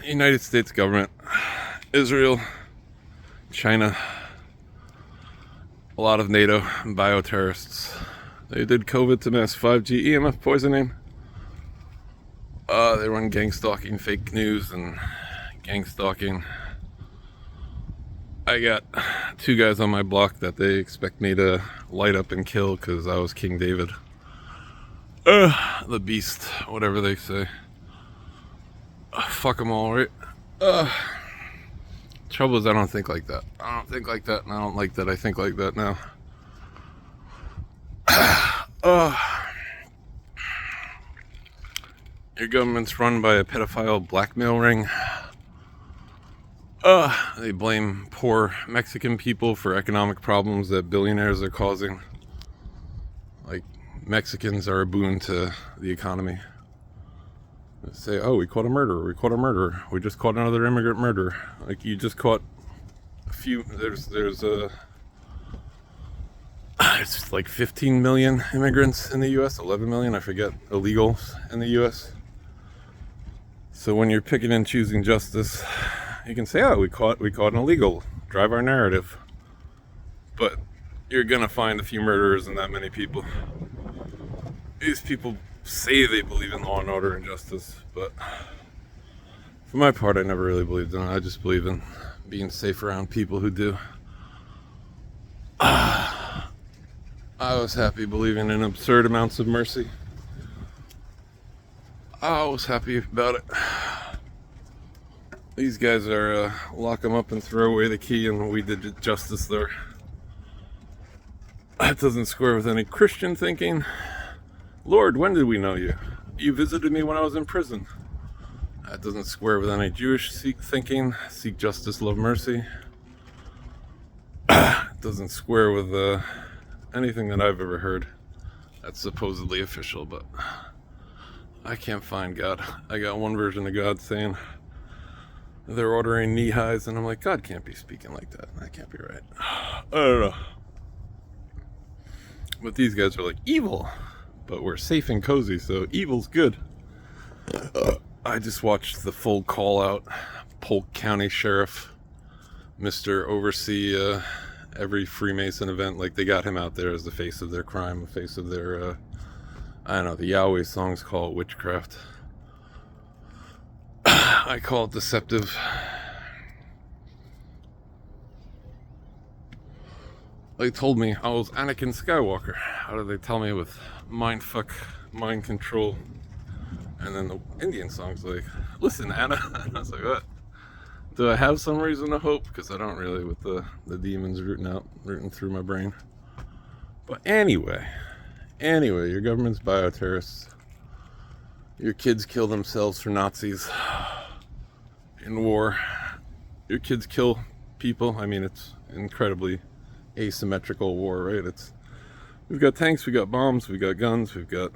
United States government, Israel, China, a lot of NATO and bioterrorists. They did COVID to mass 5G EMF poisoning. They run gang stalking, fake news, and gang stalking. I got 2 guys on my block that they expect me to light up and kill because I was King David. The beast, whatever they say. Fuck them all, right? Trouble is, I don't think like that. I don't think like that, and I don't like that I think like that now. Your government's run by a pedophile blackmail ring. They blame poor Mexican people for economic problems that billionaires are causing. Like, Mexicans are a boon to the economy. They say, oh, we caught a murderer, we just caught another immigrant murderer. Like, you just caught a few, it's like 15 million immigrants in the US, 11 million, I forget, illegals in the US. So when you're picking and choosing justice, you can say, oh, we caught an illegal, drive our narrative. But you're gonna find a few murderers in that many people. These people say they believe in law and order and justice, but for my part, I never really believed in it. I just believe in being safe around people who do. I was happy believing in absurd amounts of mercy. I was happy about it. These guys are lock them up and throw away the key, and we did justice there. That doesn't square with any Christian thinking. Lord, when did we know you? You visited me when I was in prison. That doesn't square with any Jewish thinking. Seek justice, love mercy. It doesn't square with anything that I've ever heard that's supposedly official, but I can't find God. I got one version of God saying they're ordering knee highs, and I'm like, God can't be speaking like that. That can't be right. I don't know. But these guys are like, evil. But we're safe and cozy, so evil's good. I just watched the full call out. Polk County Sheriff, Mr. Oversee every Freemason event. Like, they got him out there as the face of their crime, the face of their, I don't know, the Yahweh songs call it witchcraft. I call it deceptive. They told me I was Anakin Skywalker. How did they tell me? With mindfuck, mind control. And then the Indian song's like, listen, Anna. And I was like, what? Do I have some reason to hope? Because I don't really, with the demons rooting through my brain. But anyway, your government's bioterrorists. Your kids kill themselves for Nazis in war. Your kids kill people. I mean, it's incredibly asymmetrical war, right? We've got tanks, we got bombs, we got guns, we've got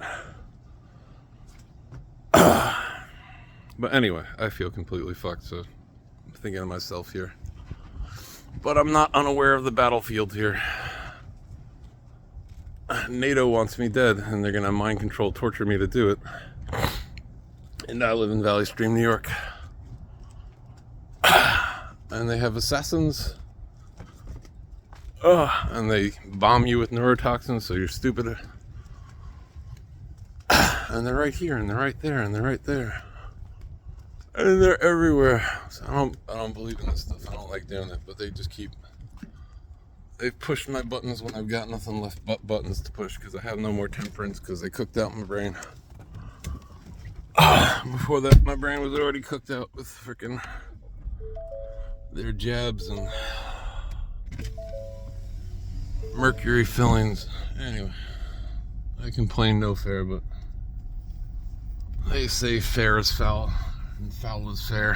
but anyway, I feel completely fucked, so I'm thinking of myself here. But I'm not unaware of the battlefield here. NATO wants me dead, and they're gonna mind control, torture me to do it. And I live in Valley Stream, New York. And they have assassins. And they bomb you with neurotoxins, so you're stupid. And they're right here, and they're right there, and they're right there. And they're everywhere. So I don't believe in this stuff. I don't like doing it, but they've pushed my buttons when I've got nothing left but buttons to push, because I have no more temperance, because they cooked out my brain. Before that, my brain was already cooked out with freaking their jabs and mercury fillings. Anyway, I complain no fair, but they say fair is foul and foul is fair.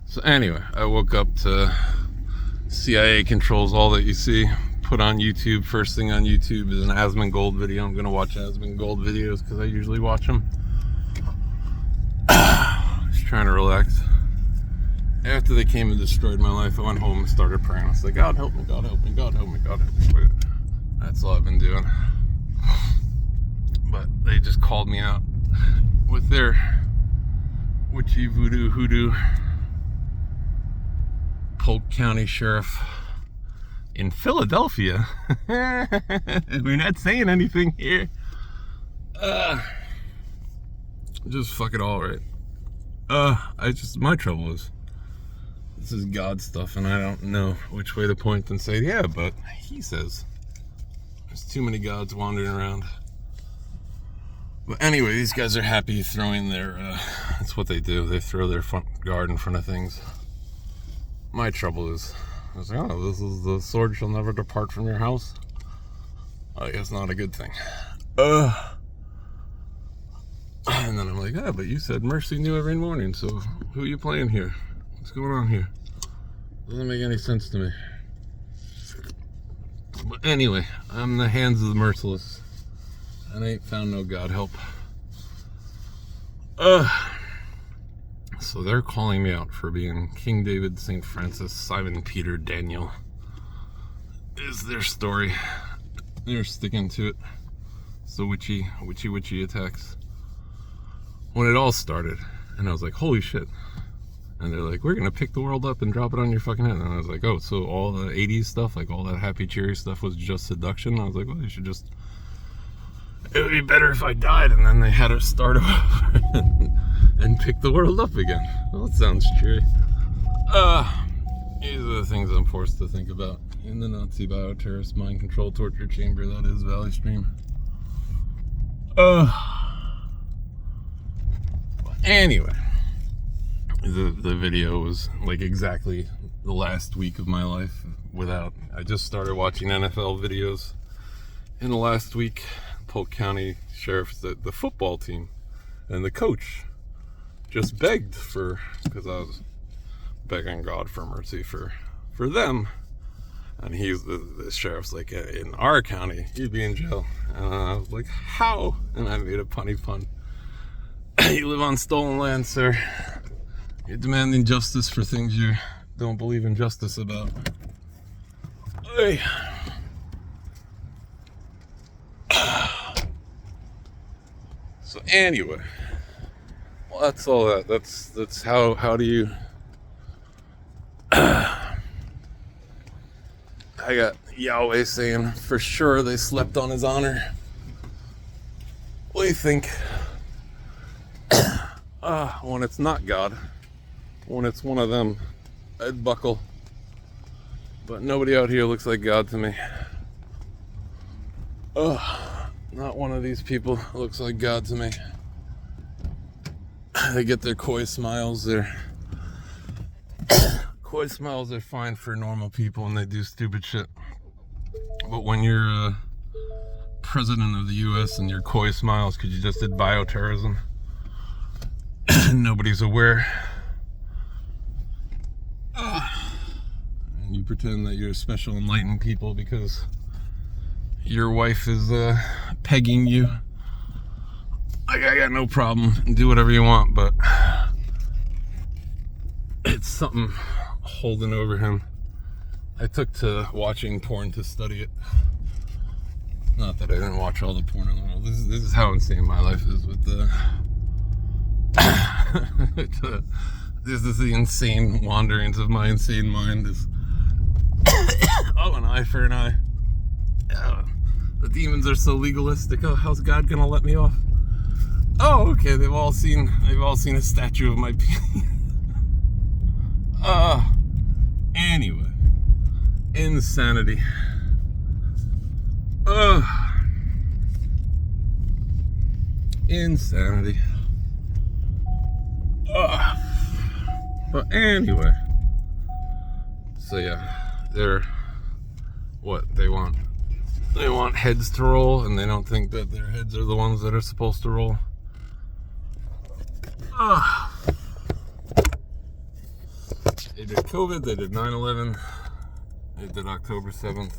So anyway, I woke up to CIA controls all that you see. Put on YouTube. First thing on YouTube is an Asmongold video. I'm gonna watch Asmongold videos because I usually watch them. Just trying to relax. After they came and destroyed my life, I went home and started praying. I was like, God help me, God help me, God help me, God help me. That's all I've been doing. But they just called me out. with their witchy voodoo hoodoo Polk County Sheriff in Philadelphia. We're not saying anything here. Just fuck it all, right? My trouble is, this is God stuff, and I don't know which way to point and say, yeah, but he says there's too many gods wandering around. But anyway, these guys are happy throwing their, that's what they do. They throw their front guard in front of things. My trouble is, I was like, oh, this is the sword shall never depart from your house. I guess not a good thing. And then I'm like, but you said mercy new every morning, so who are you playing here? What's going on here? Doesn't make any sense to me. But anyway, I'm in the hands of the merciless. And I ain't found no God help. So they're calling me out for being King David, St. Francis, Simon Peter, Daniel. Is their story. They're sticking to it. So witchy attacks. When it all started, and I was like, holy shit. And they're like, we're gonna pick the world up and drop it on your fucking head. And I was like, oh, so all the 80s stuff, like all that happy, cheery stuff was just seduction? I was like, well, you should just, it would be better if I died. And then they had us start over and pick the world up again. Well, that sounds cheery. These are the things I'm forced to think about in the Nazi bioterrorist mind control torture chamber that is Valley Stream. Anyway, the video was like exactly the last week of my life without, I just started watching NFL videos in the last week. Polk County Sheriff's, the football team and the coach just begged for, because I was begging God for mercy for them. And he's the sheriff's like, in our county, you'd be in jail. And I was like, how? And I made a punny pun. You live on stolen land, sir. You're demanding justice for things you don't believe in justice about. Hey. So anyway, well, that's all that. That's how do you? I got Yahweh saying for sure they slept on his honor. What do you think? When it's not God, when it's one of them, I'd buckle. But nobody out here looks like God to me. Not one of these people looks like God to me. They get their coy smiles. Their coy smiles are fine for normal people when they do stupid shit. But when you're president of the U.S. and your coy smiles because you just did bioterrorism, nobody's aware, and you pretend that you're special enlightened people because your wife is pegging you. I got no problem, do whatever you want, but it's something holding over him. I took to watching porn to study it. Not that I didn't watch all the porn in the world. This is how insane my life is with the this is the insane wanderings of my insane mind. Is an eye for an eye. The demons are so legalistic. Oh, how's God gonna let me off? Oh, okay. They've all seen a statue of my penis. Anyway, insanity. Insanity. But anyway, so yeah, they're what they want. They want heads to roll, and they don't think that their heads are the ones that are supposed to roll. They did COVID, they did 9/11, they did October 7th.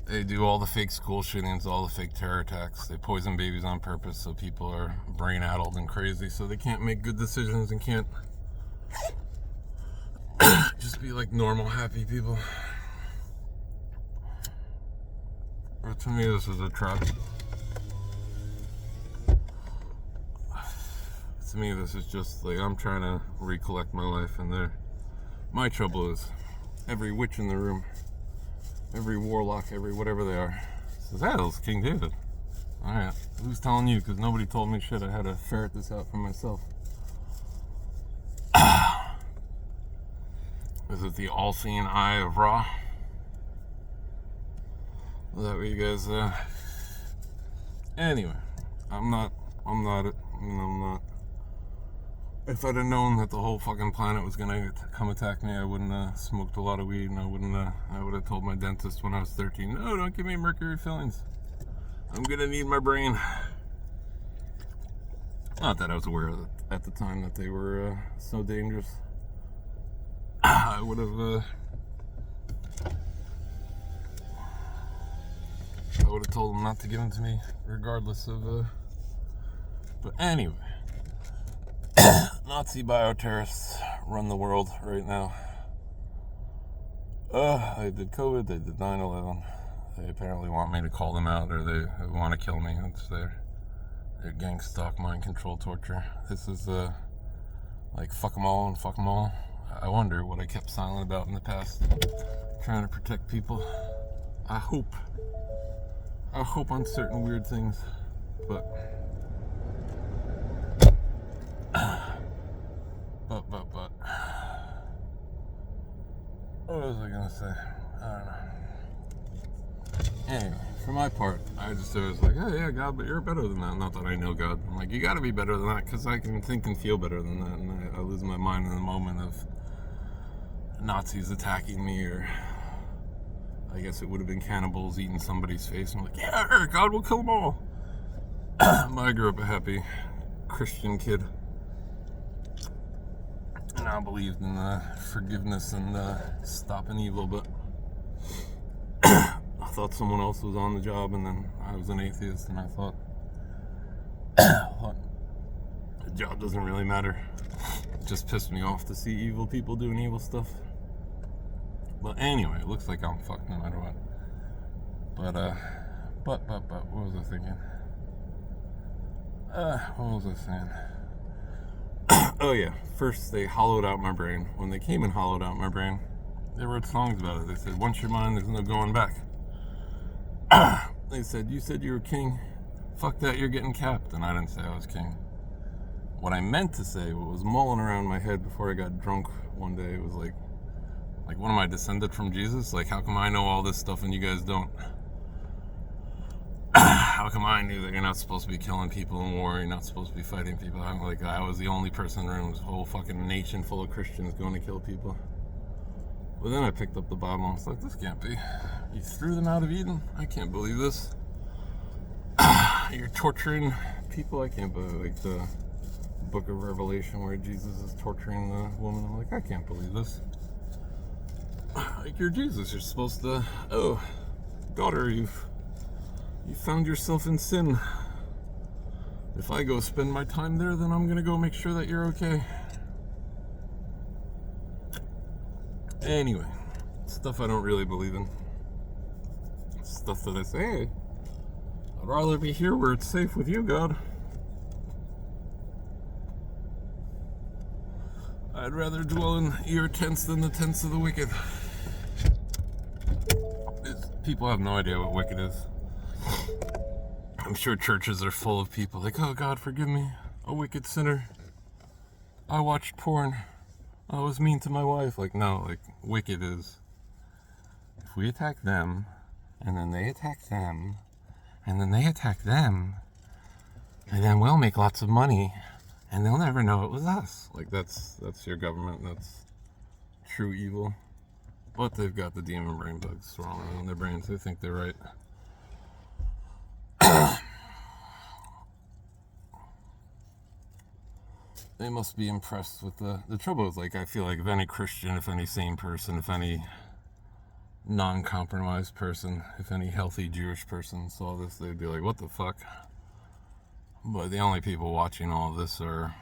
They do all the fake school shootings, all the fake terror attacks. They poison babies on purpose so people are brain-addled and crazy, so they can't make good decisions and can't just be like normal, happy people. But to me, this is a trap. to me, this is just like I'm trying to recollect my life, and my trouble is every witch in the room, every warlock, every whatever they are, says, "Hey, it's King David." All right, who's telling you? Because nobody told me shit. I had to ferret this out for myself. Is it the all-seeing eye of Ra? Is that what you guys? Anyway, I'm not. If I'd have known that the whole fucking planet was gonna come attack me, I wouldn't have smoked a lot of weed, and I would have told my dentist when I was 13, no, don't give me mercury fillings. I'm gonna need my brain. Not that I was aware of at the time that they were so dangerous. I would have told them not to give them to me, regardless of. But anyway, Nazi bioterrorists run the world right now. They did COVID, they did 9/11. They apparently want me to call them out, or they want to kill me. It's their gang stalk, mind control, torture. This is like fuck them all and fuck them all. I wonder what I kept silent about in the past, trying to protect people. I hope on certain weird things, but what was I gonna say? I don't know. Anyway, for my part, I just was like, oh yeah, God, but you're better than that. Not that I know God. I'm like, you gotta be better than that, because I can think and feel better than that, and I lose my mind in the moment of Nazis attacking me, or I guess it would have been cannibals eating somebody's face. I'm like, yeah, God will kill them all. I grew up a happy Christian kid, and I believed in forgiveness and stopping evil, but I thought someone else was on the job, and then I was an atheist, and I thought the job doesn't really matter. It just pissed me off to see evil people doing evil stuff. But anyway, it looks like I'm fucked no matter what. But what was I thinking? What was I saying? Oh yeah, first they hollowed out my brain. When they came and hollowed out my brain, they wrote songs about it. They said, once you're mine, there's no going back. They said, you said you were king. Fuck that, you're getting capped. And I didn't say I was king. What I meant to say, what was mulling around my head before I got drunk one day, it was like, what am I, descended from Jesus? Like, how come I know all this stuff and you guys don't? How come I knew that you're not supposed to be killing people in war, you're not supposed to be fighting people? I'm like, I was the only person in the room, this whole fucking nation full of Christians going to kill people. But then I picked up the Bible and I was like, this can't be. You threw them out of Eden? I can't believe this. You're torturing people? I can't believe, like the book of Revelation where Jesus is torturing the woman. I'm like, I can't believe this. Like, you're Jesus, you're supposed to, oh, daughter, you found yourself in sin. If I go spend my time there, then I'm gonna go make sure that you're okay. Anyway, stuff I don't really believe in. Stuff that I say, hey, I'd rather be here where it's safe with you, God. I'd rather dwell in your tents than the tents of the wicked. People have no idea what wicked is. I'm sure churches are full of people like, oh God, forgive me, a wicked sinner. I watched porn. I was mean to my wife. Like, no, like, wicked is, if we attack them, and then they attack them, and then they attack them, and then we'll make lots of money, and they'll never know it was us. Like, that's your government. That's true evil. But they've got the demon brain bugs swirling around their brains. They think they're right. They must be impressed with the trouble is, like, I feel like if any Christian, if any sane person, if any non-compromised person, if any healthy Jewish person saw this, they'd be like, what the fuck? But the only people watching all of this are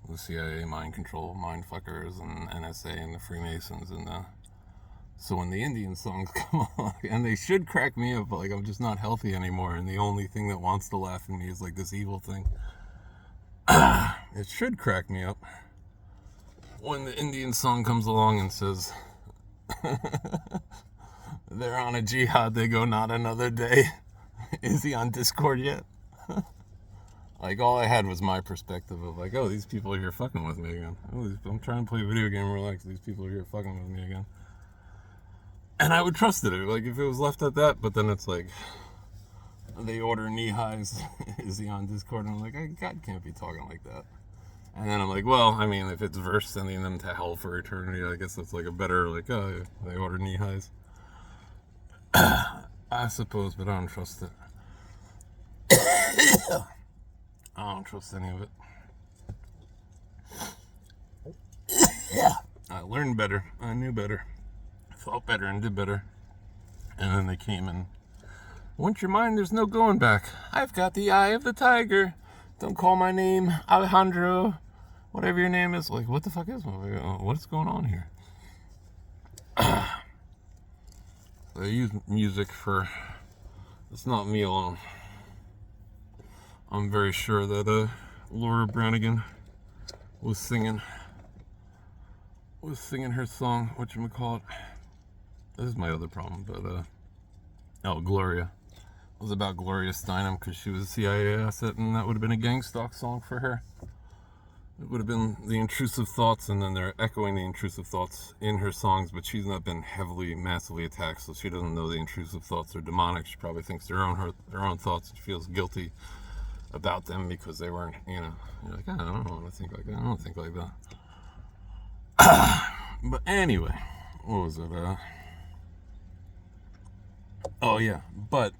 the CIA, mind control, mind fuckers, and NSA, and the Freemasons, and so when the Indian songs come on, and they should crack me up, but like, I'm just not healthy anymore, and the only thing that wants to laugh at me is like this evil thing. it should crack me up when the Indian song comes along and says, they're on a jihad, they go, not another day. Is he on Discord yet? Like, all I had was my perspective of, like, oh, these people are here fucking with me again. Oh, I'm trying to play a video game and relax. These people are here fucking with me again. And I would trust it, like, if it was left at that. But then it's like, they order knee highs. Is he on Discord? And I'm like, God can't be talking like that. And then I'm like, well, I mean, if it's verse sending them to hell for eternity, I guess that's like a better, like, oh, they order knee highs. I suppose, but I don't trust it. I don't trust any of it. I learned better. I knew better. I felt better and did better. And then they came and, once your mind, there's no going back. I've got the eye of the tiger. Don't call my name Alejandro. Whatever your name is. Like, what the fuck is what's going on here? They use music for, it's not me alone. I'm very sure that Laura Branigan was singing her song, whatchamacallit. This is my other problem, but Gloria. It was about Gloria Steinem because she was a CIA asset, and that would have been a gang stalk song for her. It would have been the intrusive thoughts, and then they're echoing the intrusive thoughts in her songs, but she's not been heavily, massively attacked, so she doesn't know the intrusive thoughts are demonic. She probably thinks they're their own thoughts, and feels guilty about them because they weren't, you're like, I don't want to think like that. I don't think like that. But anyway, what was it? Oh yeah, but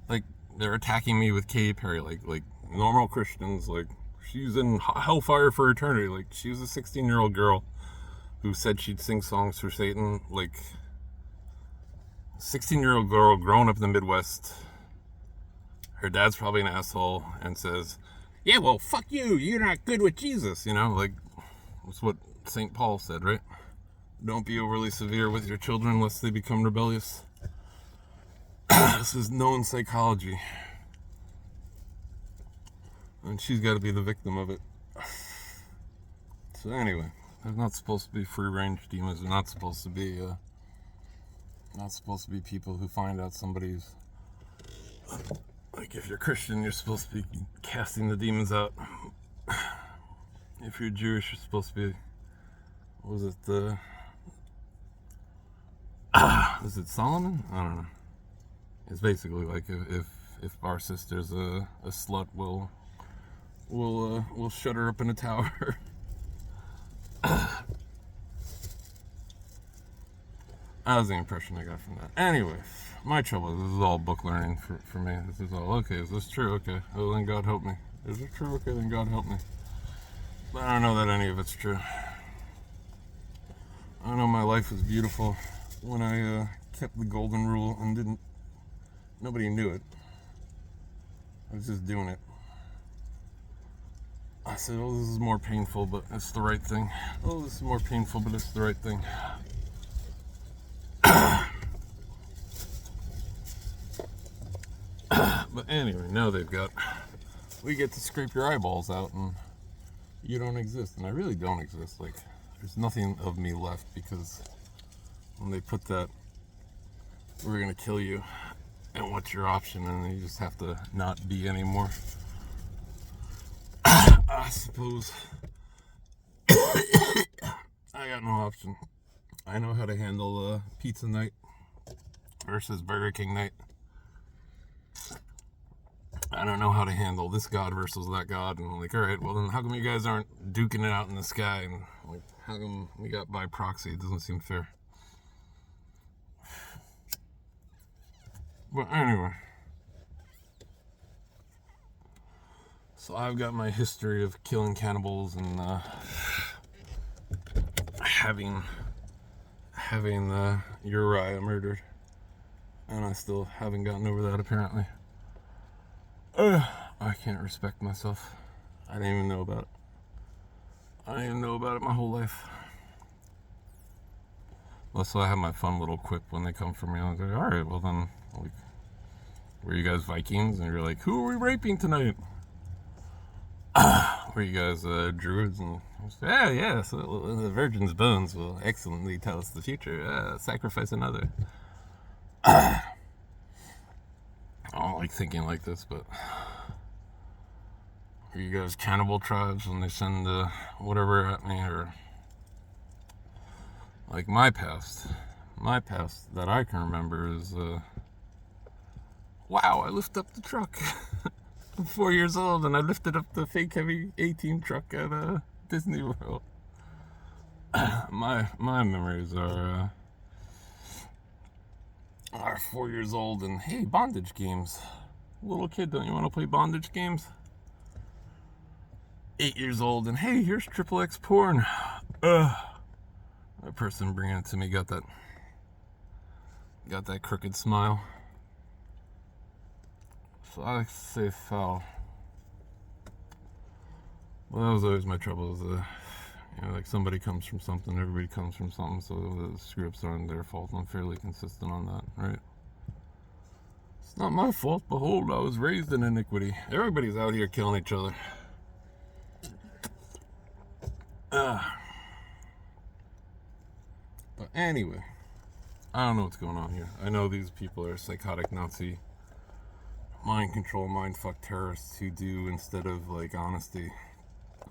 like they're attacking me with Katy Perry, like normal Christians, like she's in hellfire for eternity. Like she was a 16-year-old girl who said she'd sing songs for Satan. Like 16-year-old girl growing up in the Midwest. Her dad's probably an asshole and says, yeah, well, fuck you. You're not good with Jesus. Like that's what St. Paul said, right? Don't be overly severe with your children lest they become rebellious. This is known psychology. And she's got to be the victim of it. So anyway, they're not supposed to be free-range demons. They're not supposed to be people who find out somebody's, like if you're Christian, you're supposed to be casting the demons out. If you're Jewish, you're supposed to be, what was it, is it Solomon? I don't know. It's basically like if our sister's a slut, we'll shut her up in a tower. That was the impression I got from that. Anyway, my trouble is this is all book learning for me. This is all, okay, is this true? Okay, oh, then God help me. Is it true? Okay, then God help me. But I don't know that any of it's true. I know my life was beautiful when I kept the golden rule and nobody knew it. I was just doing it. I said, oh, this is more painful, but it's the right thing. Oh, this is more painful, but it's the right thing. But anyway, now we get to scrape your eyeballs out and you don't exist. And I really don't exist. Like, there's nothing of me left because when they put that, we're going to kill you, and what's your option? And you just have to not be anymore. I suppose I got no option. I know how to handle pizza night versus Burger King night. I don't know how to handle this God versus that God. And I'm like, all right, well then how come you guys aren't duking it out in the sky? And like, how come we got by proxy? It doesn't seem fair. But anyway. So I've got my history of killing cannibals and having Uriah murdered, and I still haven't gotten over that apparently. I can't respect myself. I didn't even know about it. I didn't even know about it my whole life. So I have my fun little quip when they come for me. I'm like, all right, well then, like, were you guys Vikings? And you're like, who are we raping tonight? were you guys druids? And yeah, so the virgin's bones will excellently tell us the future. Sacrifice another. I don't like thinking like this, but are you guys cannibal tribes when they send whatever at me? Or like my past that I can remember is wow, I lift up the truck. I'm 4 years old and I lifted up the fake heavy 18 truck at Disney World. My memories are 4 years old and hey, bondage games. Little kid, don't you want to play bondage games? 8 years old and hey, here's XXX porn. That person bringing it to me got that crooked smile. So I like to say foul. Well, that was always my trouble. Like somebody comes from something, everybody comes from something, so the screw-ups aren't their fault. I'm fairly consistent on that, right? It's not my fault. Behold, I was raised in iniquity. Everybody's out here killing each other. But anyway, I don't know what's going on here. I know these people are psychotic Nazi mind control, mind fuck terrorists who do, instead of like honesty,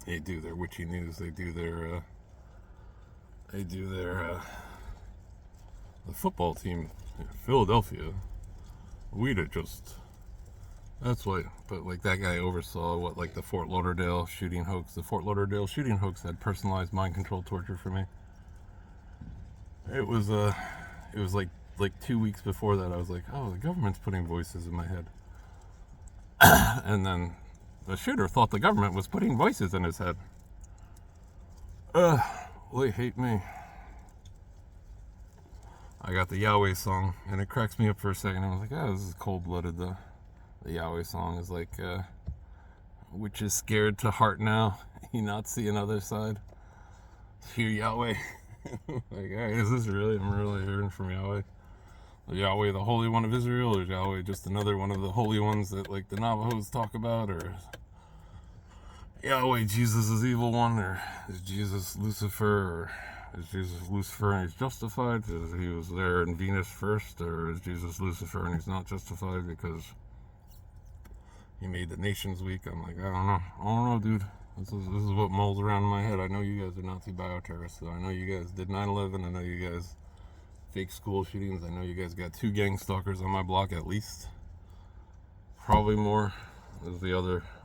they do their witchy news. They do their the football team, Philadelphia. That's why. But like that guy oversaw like the Fort Lauderdale shooting hoax. The Fort Lauderdale shooting hoax had personalized mind control torture for me. It was like 2 weeks before that. I was like, oh, the government's putting voices in my head. And then the shooter thought the government was putting voices in his head. They hate me. I got the Yahweh song, and it cracks me up for a second. I was like, oh, this is cold-blooded. The Yahweh song is like, which is scared to heart now, you not see another side. Hear Yahweh. Like, hey, is this really? I'm really hearing from Yahweh. Yahweh, the Holy One of Israel, or Yahweh just another one of the holy ones that like the Navajos talk about, or Yahweh, Jesus is evil one, or is Jesus Lucifer, or is Jesus Lucifer and he's justified because he was there in Venus first, or is Jesus Lucifer and he's not justified because he made the nations weak? I'm like, I don't know, dude. This is what mulls around in my head. I know you guys are Nazi bioterrorists, so I know you guys did 9/11, I know you guys fake school shootings. I know you guys got 2 gang stalkers on my block at least. Probably more. There's the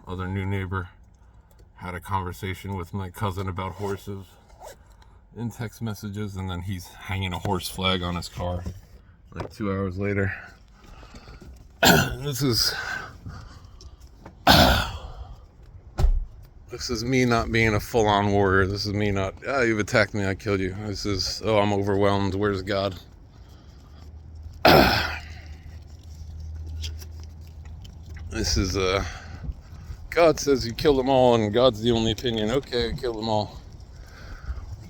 other new neighbor. Had a conversation with my cousin about horses in text messages, and then he's hanging a horse flag on his car like 2 hours later. This is me not being a full-on warrior. This is me not, you've attacked me, I killed you. This is, I'm overwhelmed, where's God? This is, God says you kill them all, and God's the only opinion. Okay, kill them all.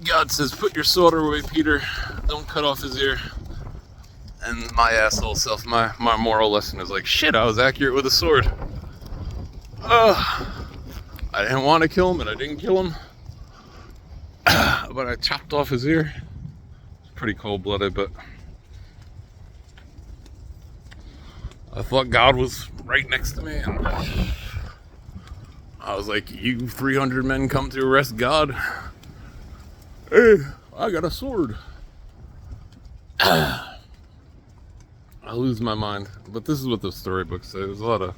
God says, put your sword away, Peter. Don't cut off his ear. And my asshole self, my moral lesson is like, shit, I was accurate with a sword. I didn't want to kill him, and I didn't kill him. But I chopped off his ear. It's pretty cold-blooded, but I thought God was right next to me, and I was like, you 300 men come to arrest God? Hey, I got a sword. I lose my mind. But this is what the storybook says. There's a lot of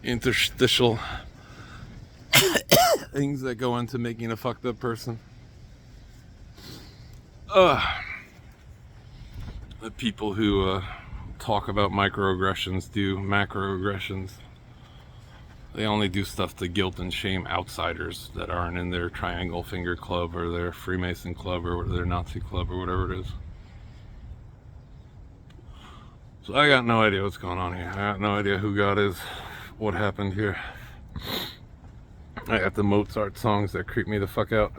interstitial things that go into making a fucked up person. The people who talk about microaggressions do macroaggressions. They only do stuff to guilt and shame outsiders that aren't in their triangle finger club or their Freemason club or their Nazi club or whatever it is. So I got no idea what's going on here. I got no idea who God is, what happened here. I got the Mozart songs that creep me the fuck out.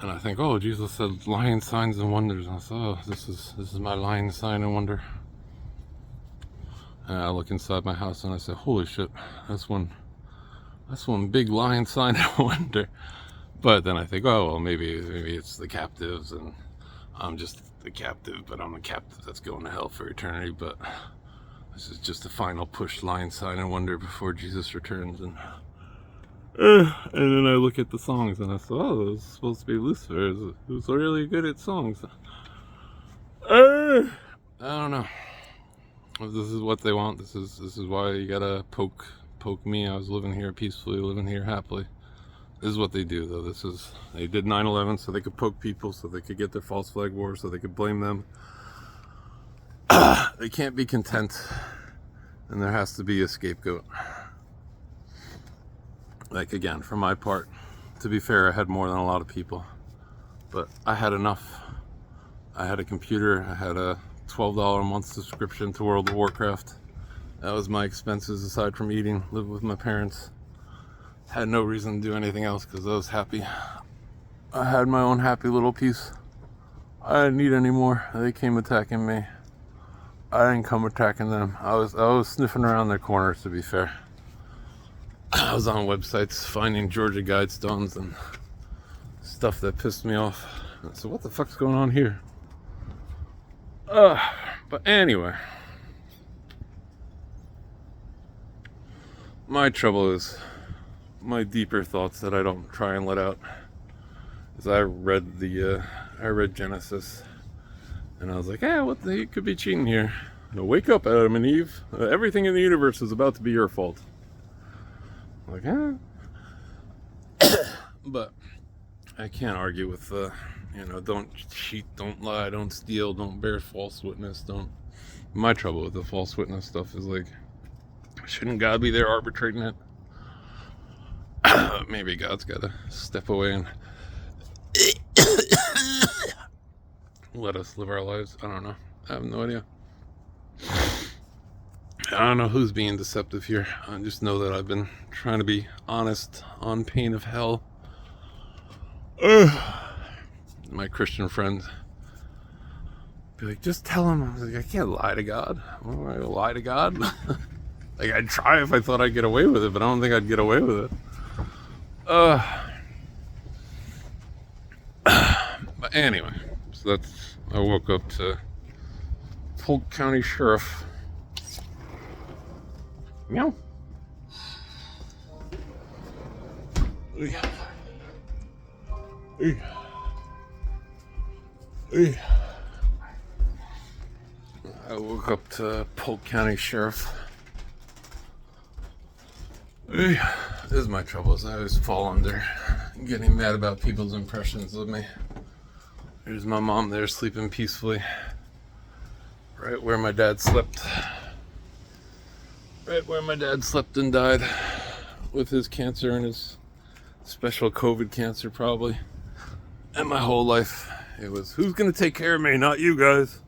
And I think, oh, Jesus said lying signs and wonders. And I said, oh, this is my lying sign and wonder. And I look inside my house and I say, holy shit, that's when That's one big lion sign, I wonder. But then I think, oh, well, maybe it's the captives, and I'm just the captive, but I'm a captive that's going to hell for eternity. But this is just a final push lion sign, I wonder, before Jesus returns. And then I look at the songs, and I thought, oh, it was supposed to be Lucifer. Who's really good at songs. I don't know. If this is what they want, this is why you gotta poke me. I was living here peacefully, living here happily. This is what they do, though. They did 9/11 so they could poke people, so they could get their false flag war, so they could blame them. They can't be content, and there has to be a scapegoat. Like, again, for my part, to be fair, I had more than a lot of people, but I had enough. I had a computer, I had a $12 a month subscription to World of Warcraft. That was my expenses aside from eating. Lived with my parents. Had no reason to do anything else because I was happy. I had my own happy little piece. I didn't need any more. They came attacking me. I didn't come attacking them. I was sniffing around their corners, to be fair. I was on websites finding Georgia Guidestones and stuff that pissed me off. So what the fuck's going on here? But anyway, my trouble is my deeper thoughts that I don't try and let out. Is I read Genesis, and I was like, what the heck could be cheating here? Now wake up, Adam and Eve. Everything in the universe is about to be your fault. I'm like, but I can't argue with don't cheat, don't lie, don't steal, don't bear false witness, don't. My trouble with the false witness stuff is like, shouldn't God be there arbitrating it? Maybe God's gotta step away and let us live our lives. I don't know. I have no idea. I don't know who's being deceptive here. I just know that I've been trying to be honest on pain of hell. My Christian friend be like, just tell him. I was like, I can't lie to God. Why am I gonna lie to God? Like, I'd try if I thought I'd get away with it, but I don't think I'd get away with it. But anyway, so I woke up to Polk County Sheriff. Meow. I woke up to Polk County Sheriff. This is my troubles. I always fall under getting mad about people's impressions of me. There's my mom there sleeping peacefully, right where my dad slept. Right where my dad slept and died with his cancer and his special COVID cancer, probably. And my whole life, it was, who's gonna take care of me? Not you guys.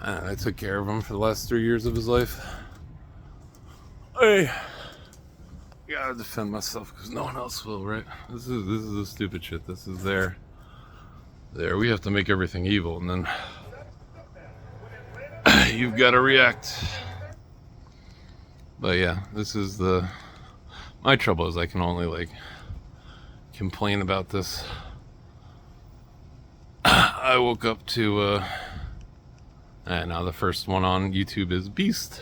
And I took care of him for the last 3 years of his life. Hey, gotta defend myself because no one else will, right? This is the stupid shit. This is there. We have to make everything evil, and then you've got to react. But yeah, this is my trouble is I can only like complain about this. I woke up to and now the first one on YouTube is Beast.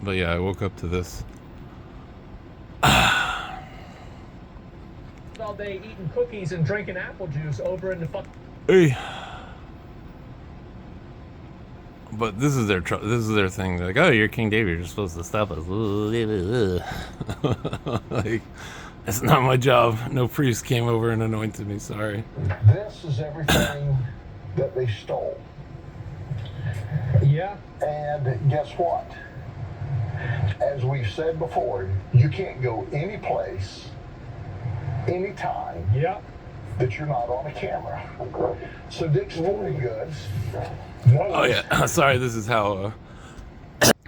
But yeah, I woke up to this. All day eating cookies and drinking apple juice over in the Hey. But this is their thing. They're like, oh, you're King David. You're supposed to stop us. Like, it's not my job. No priest came over and anointed me. Sorry. This is everything that they stole. Yeah. And guess what? As we've said before, you can't go any place, anytime. Yeah. That you're not on a camera. So Dick's Sporting Goods. Oh yeah, sorry. This is how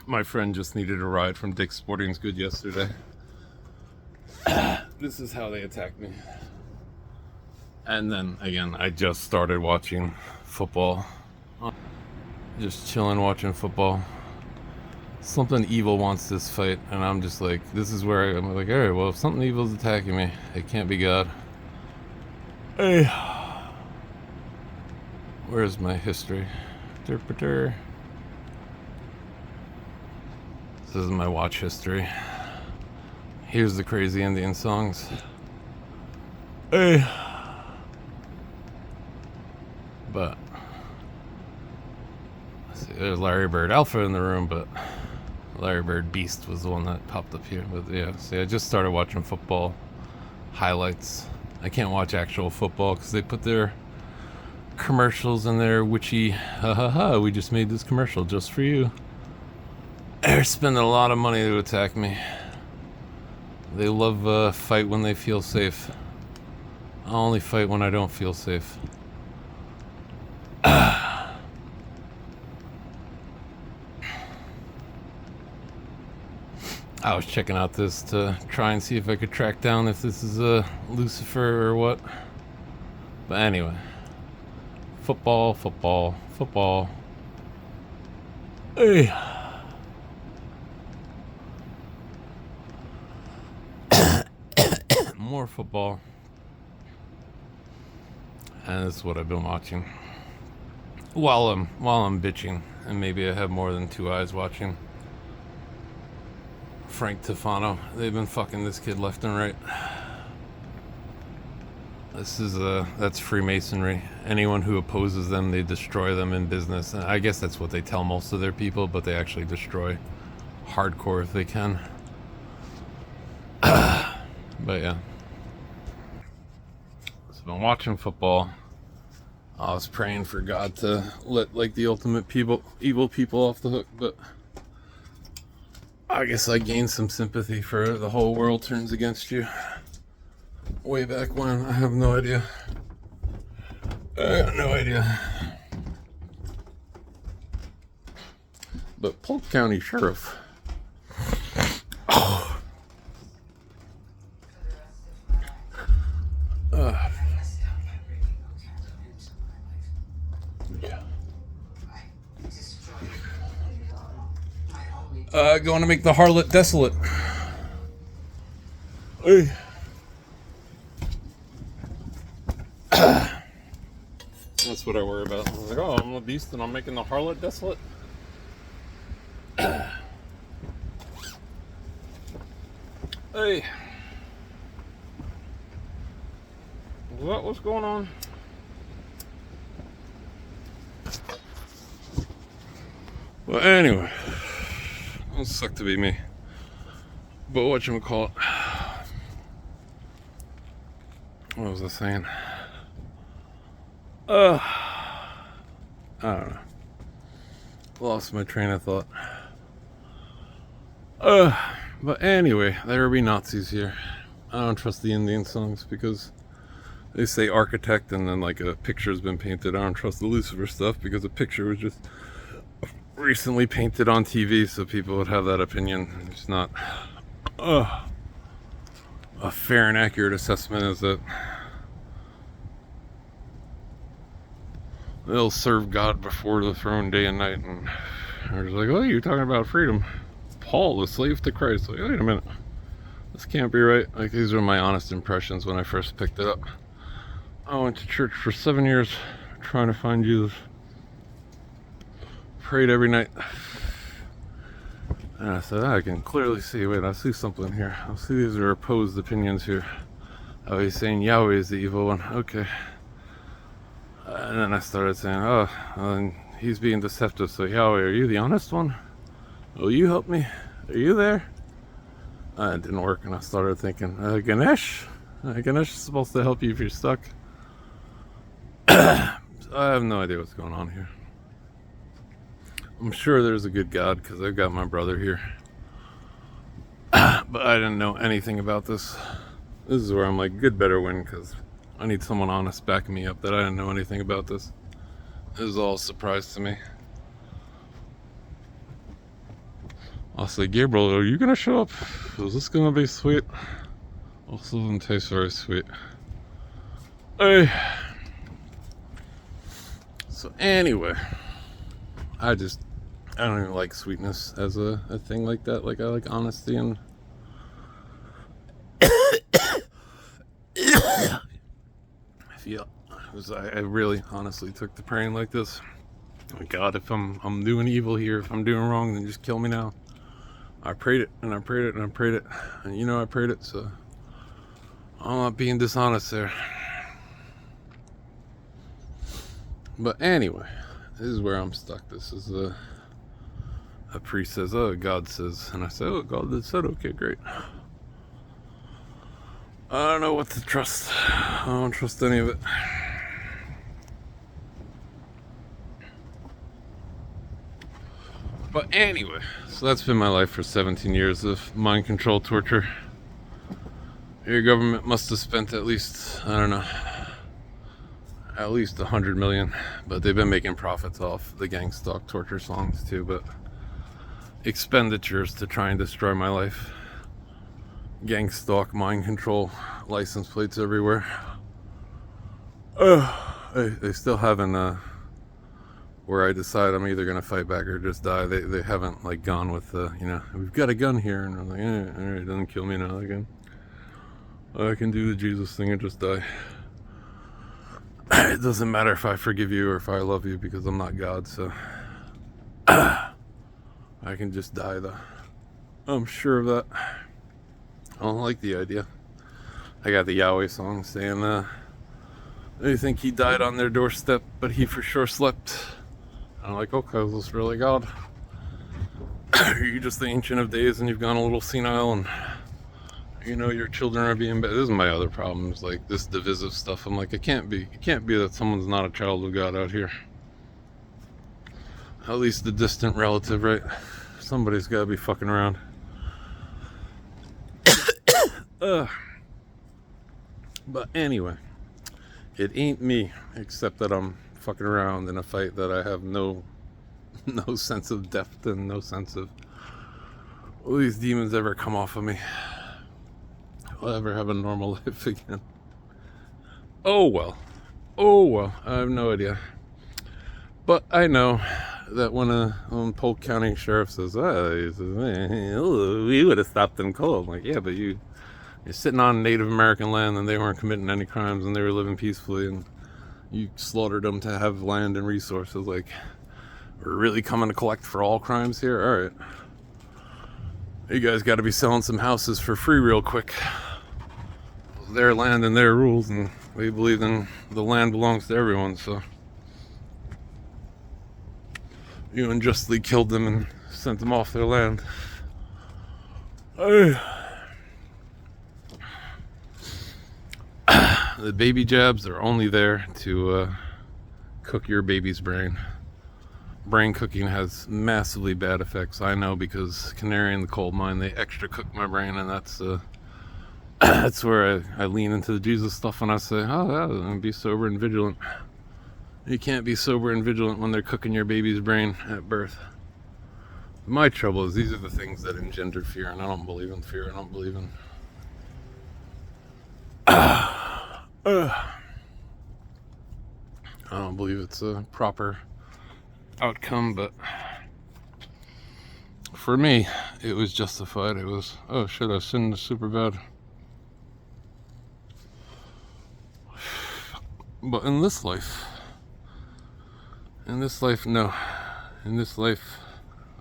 my friend just needed a ride from Dick's Sporting Goods yesterday. This is how they attacked me. And then again, I just started watching football. Just chilling, watching football. something evil wants this fight, and I'm just like, this is where I'm like, all right, well, if something evil is attacking me, it can't be God. Hey, where's my history? Interpreter. This is my watch history. Here's the crazy Indian songs. Hey, but let's see, there's Larry Bird Alpha in the room, but Larry Bird Beast was the one that popped up here. But yeah, see, I just started watching football highlights. I can't watch actual football because they put their commercials in there witchy, ha ha ha, we just made this commercial just for you. They're spending a lot of money to attack me. They love fight when they feel safe. I only fight when I don't feel safe. I was checking out this to try and see if I could track down if this is a Lucifer or what. But anyway, football, football, football. Hey. More football. And this is what I've been watching while I'm bitching, and maybe I have more than two eyes watching. Frank Tufano. They've been fucking this kid left and right. This is that's Freemasonry. Anyone who opposes them, they destroy them in business. And I guess that's what they tell most of their people, but they actually destroy hardcore if they can. But yeah. So I've been watching football. I was praying for God to let like the ultimate evil people off the hook, but I guess I gained some sympathy for the whole world turns against you. Way back when, I have no idea. I got no idea. But Polk County Sheriff. Oh. Going to make the harlot desolate. Hey. That's what I worry about. I'm like, oh, I'm a beast and I'm making the harlot desolate. Hey. What's going on? Well, anyway. It suck to be me. But whatchamacallit. What was I saying? I don't know. Lost my train of thought. But anyway, there be Nazis here. I don't trust the Indian songs because they say architect and then like a picture's been painted. I don't trust the Lucifer stuff because a picture was just recently painted on TV, so people would have that opinion. It's not a fair and accurate assessment is that they'll serve God before the throne day and night, and they're just like, oh, you're talking about freedom. Paul, the slave to Christ. Like, wait a minute, this can't be right. Like, these are my honest impressions when I first picked it up. I went to church for 7 years trying to find Jesus. Prayed every night. And I said, I can clearly see, wait, I see something here. I see these are opposed opinions here. Oh, he's saying Yahweh is the evil one. Okay. And then I started saying, oh, and he's being deceptive. So Yahweh, are you the honest one? Will you help me? Are you there? It didn't work, and I started thinking, Ganesh? Ganesh is supposed to help you if you're stuck. I have no idea what's going on here. I'm sure there's a good God because I've got my brother here. But I didn't know anything about this. This is where I'm like, good, better win, because I need someone honest backing me up that I didn't know anything about this. This is all a surprise to me. I'll say, Gabriel, are you going to show up? Is this going to be sweet? Also doesn't taste very sweet. Hey. So anyway, I just I don't even like sweetness as a thing like that. Like, I like honesty, and I feel I really honestly took to praying like this. Oh God, if I'm doing evil here, if I'm doing wrong, then just kill me now. I prayed it, and I prayed it, and I prayed it, and you know I prayed it, so I'm not being dishonest there. But anyway, this is where I'm stuck. This is a priest says, oh, God says, and I say, oh, God said, okay, great. I don't know what to trust. I don't trust any of it. But anyway, so that's been my life for 17 years of mind control torture. Your government must have spent at least, I don't know, at least 100 million, but they've been making profits off the gang stalk torture songs too, but expenditures to try and destroy my life. Gang stalk, mind control, license plates everywhere. They still haven't, where I decide I'm either gonna fight back or just die. They haven't like gone with we've got a gun here, and I'm like, alright, doesn't kill me now again. I can do the Jesus thing and just die. It doesn't matter if I forgive you or if I love you, because I'm not God, so I can just die though. I'm sure of that. I don't like the idea. I got the Yahweh song saying, they think he died on their doorstep, but he for sure slept. I'm like, okay, is this really God? Are you just the Ancient of Days and you've gone a little senile, and your children are being bad? This is my other problem, is like this divisive stuff. I'm like, it can't be that someone's not a child of God out here. At least the distant relative, right? Somebody's gotta be fucking around. But anyway, it ain't me, except that I'm fucking around in a fight that I have no sense of depth and no sense of, will these demons ever come off of me? Will I ever have a normal life again? Oh well, I have no idea. But I know that when Polk County Sheriff says, we would have stopped them cold. I'm like, yeah, but you're sitting on Native American land, and they weren't committing any crimes, and they were living peacefully, and you slaughtered them to have land and resources. Like, we're really coming to collect for all crimes here? Alright. You guys got to be selling some houses for free real quick. Their land and their rules, and we believe in the land belongs to everyone, so you unjustly killed them and sent them off their land. The baby jabs are only there to cook your baby's brain. Brain cooking has massively bad effects. I know, because canary in the coal mine, they extra cook my brain, and that's that's where I lean into the Jesus stuff, and I say, oh yeah, be sober and vigilant. You can't be sober and vigilant when they're cooking your baby's brain at birth. My trouble is, these are the things that engender fear, and I don't believe in fear. I don't believe in I don't believe it's a proper outcome, but for me, it was justified. It was, oh shit, I sinned super bad. But in this life, no. In this life,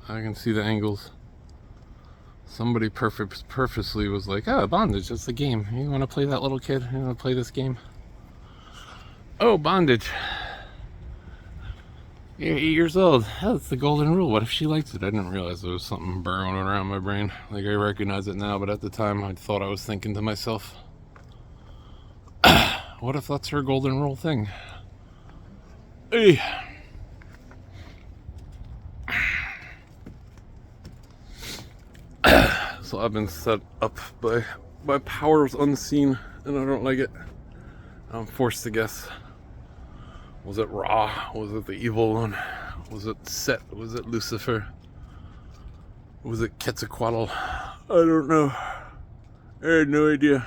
I can see the angles. Somebody purposely was like, oh, bondage, it's a game. You want to play that, little kid? You want to play this game? Oh, bondage. You're 8 years old. Oh, that's the golden rule. What if she likes it? I didn't realize there was something burrowing around my brain. Like, I recognize it now, but at the time, I thought I was thinking to myself, what if that's her golden rule thing? Hey. So I've been set up by powers unseen, and I don't like it. I'm forced to guess. Was it Ra? Was it the evil one? Was it Set? Was it Lucifer? Was it Quetzalcoatl? I don't know. I had no idea.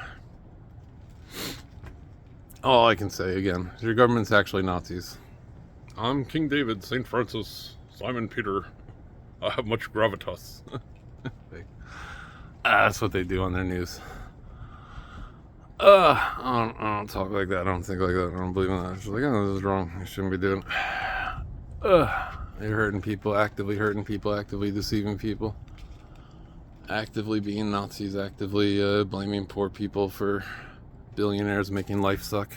All I can say, again, is your government's actually Nazis. I'm King David, St. Francis, Simon Peter. I have much gravitas. That's what they do on their news. I don't talk like that. I don't think like that. I don't believe in that. It's like, oh, this is wrong. You shouldn't be doing it. You're hurting people, actively deceiving people, actively being Nazis, actively blaming poor people for billionaires making life suck,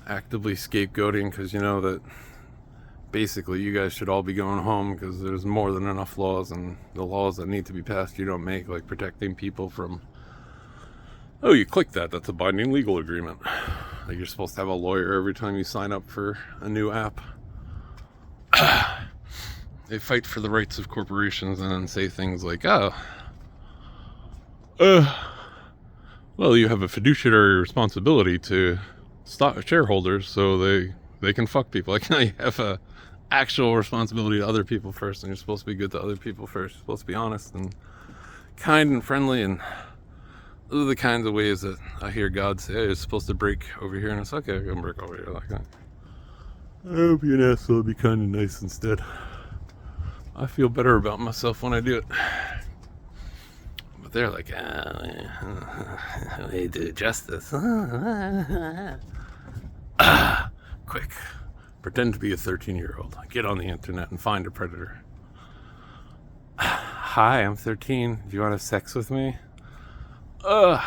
actively scapegoating because you know that basically you guys should all be going home because there's more than enough laws, and the laws that need to be passed you don't make, like protecting people from, oh, you click that, that's a binding legal agreement. Like you're supposed to have a lawyer every time you sign up for a new app. They fight for the rights of corporations and then say things like, well, you have a fiduciary responsibility to stop shareholders so they can fuck people. Like, now you have a actual responsibility to other people first, and you're supposed to be good to other people first. You're supposed to be honest and kind and friendly, and those are the kinds of ways that I hear God say, hey, you're supposed to break over here, and it's okay, I'm gonna break over here like that. I'll be an asshole, be kind and nice instead. I feel better about myself when I do it. But they're like, they do justice. Quick, pretend to be a 13-year-old. Get on the internet and find a predator. Hi, I'm 13. Do you want to have sex with me? And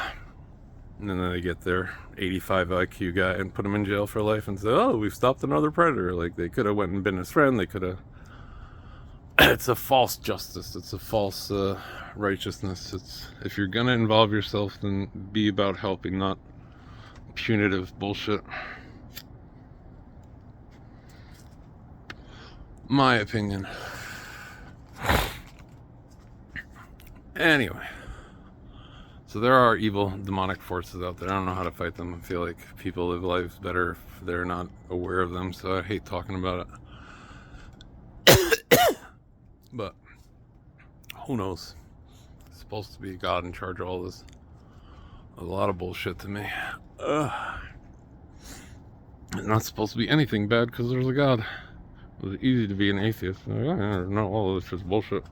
then they get their 85 IQ guy and put him in jail for life and say, oh, we've stopped another predator. Like, they could have went and been his friend. They could have... It's a false justice. It's a false righteousness. It's, if you're gonna involve yourself, then be about helping, not punitive bullshit. My opinion. Anyway, so there are evil demonic forces out there. I don't know how to fight them. I feel like people live lives better if they're not aware of them, so I hate talking about it. But who knows? It's supposed to be God in charge of all this. A lot of bullshit to me. It's not supposed to be anything bad because there's a God. It was easy to be an atheist. I don't know, all of this is bullshit.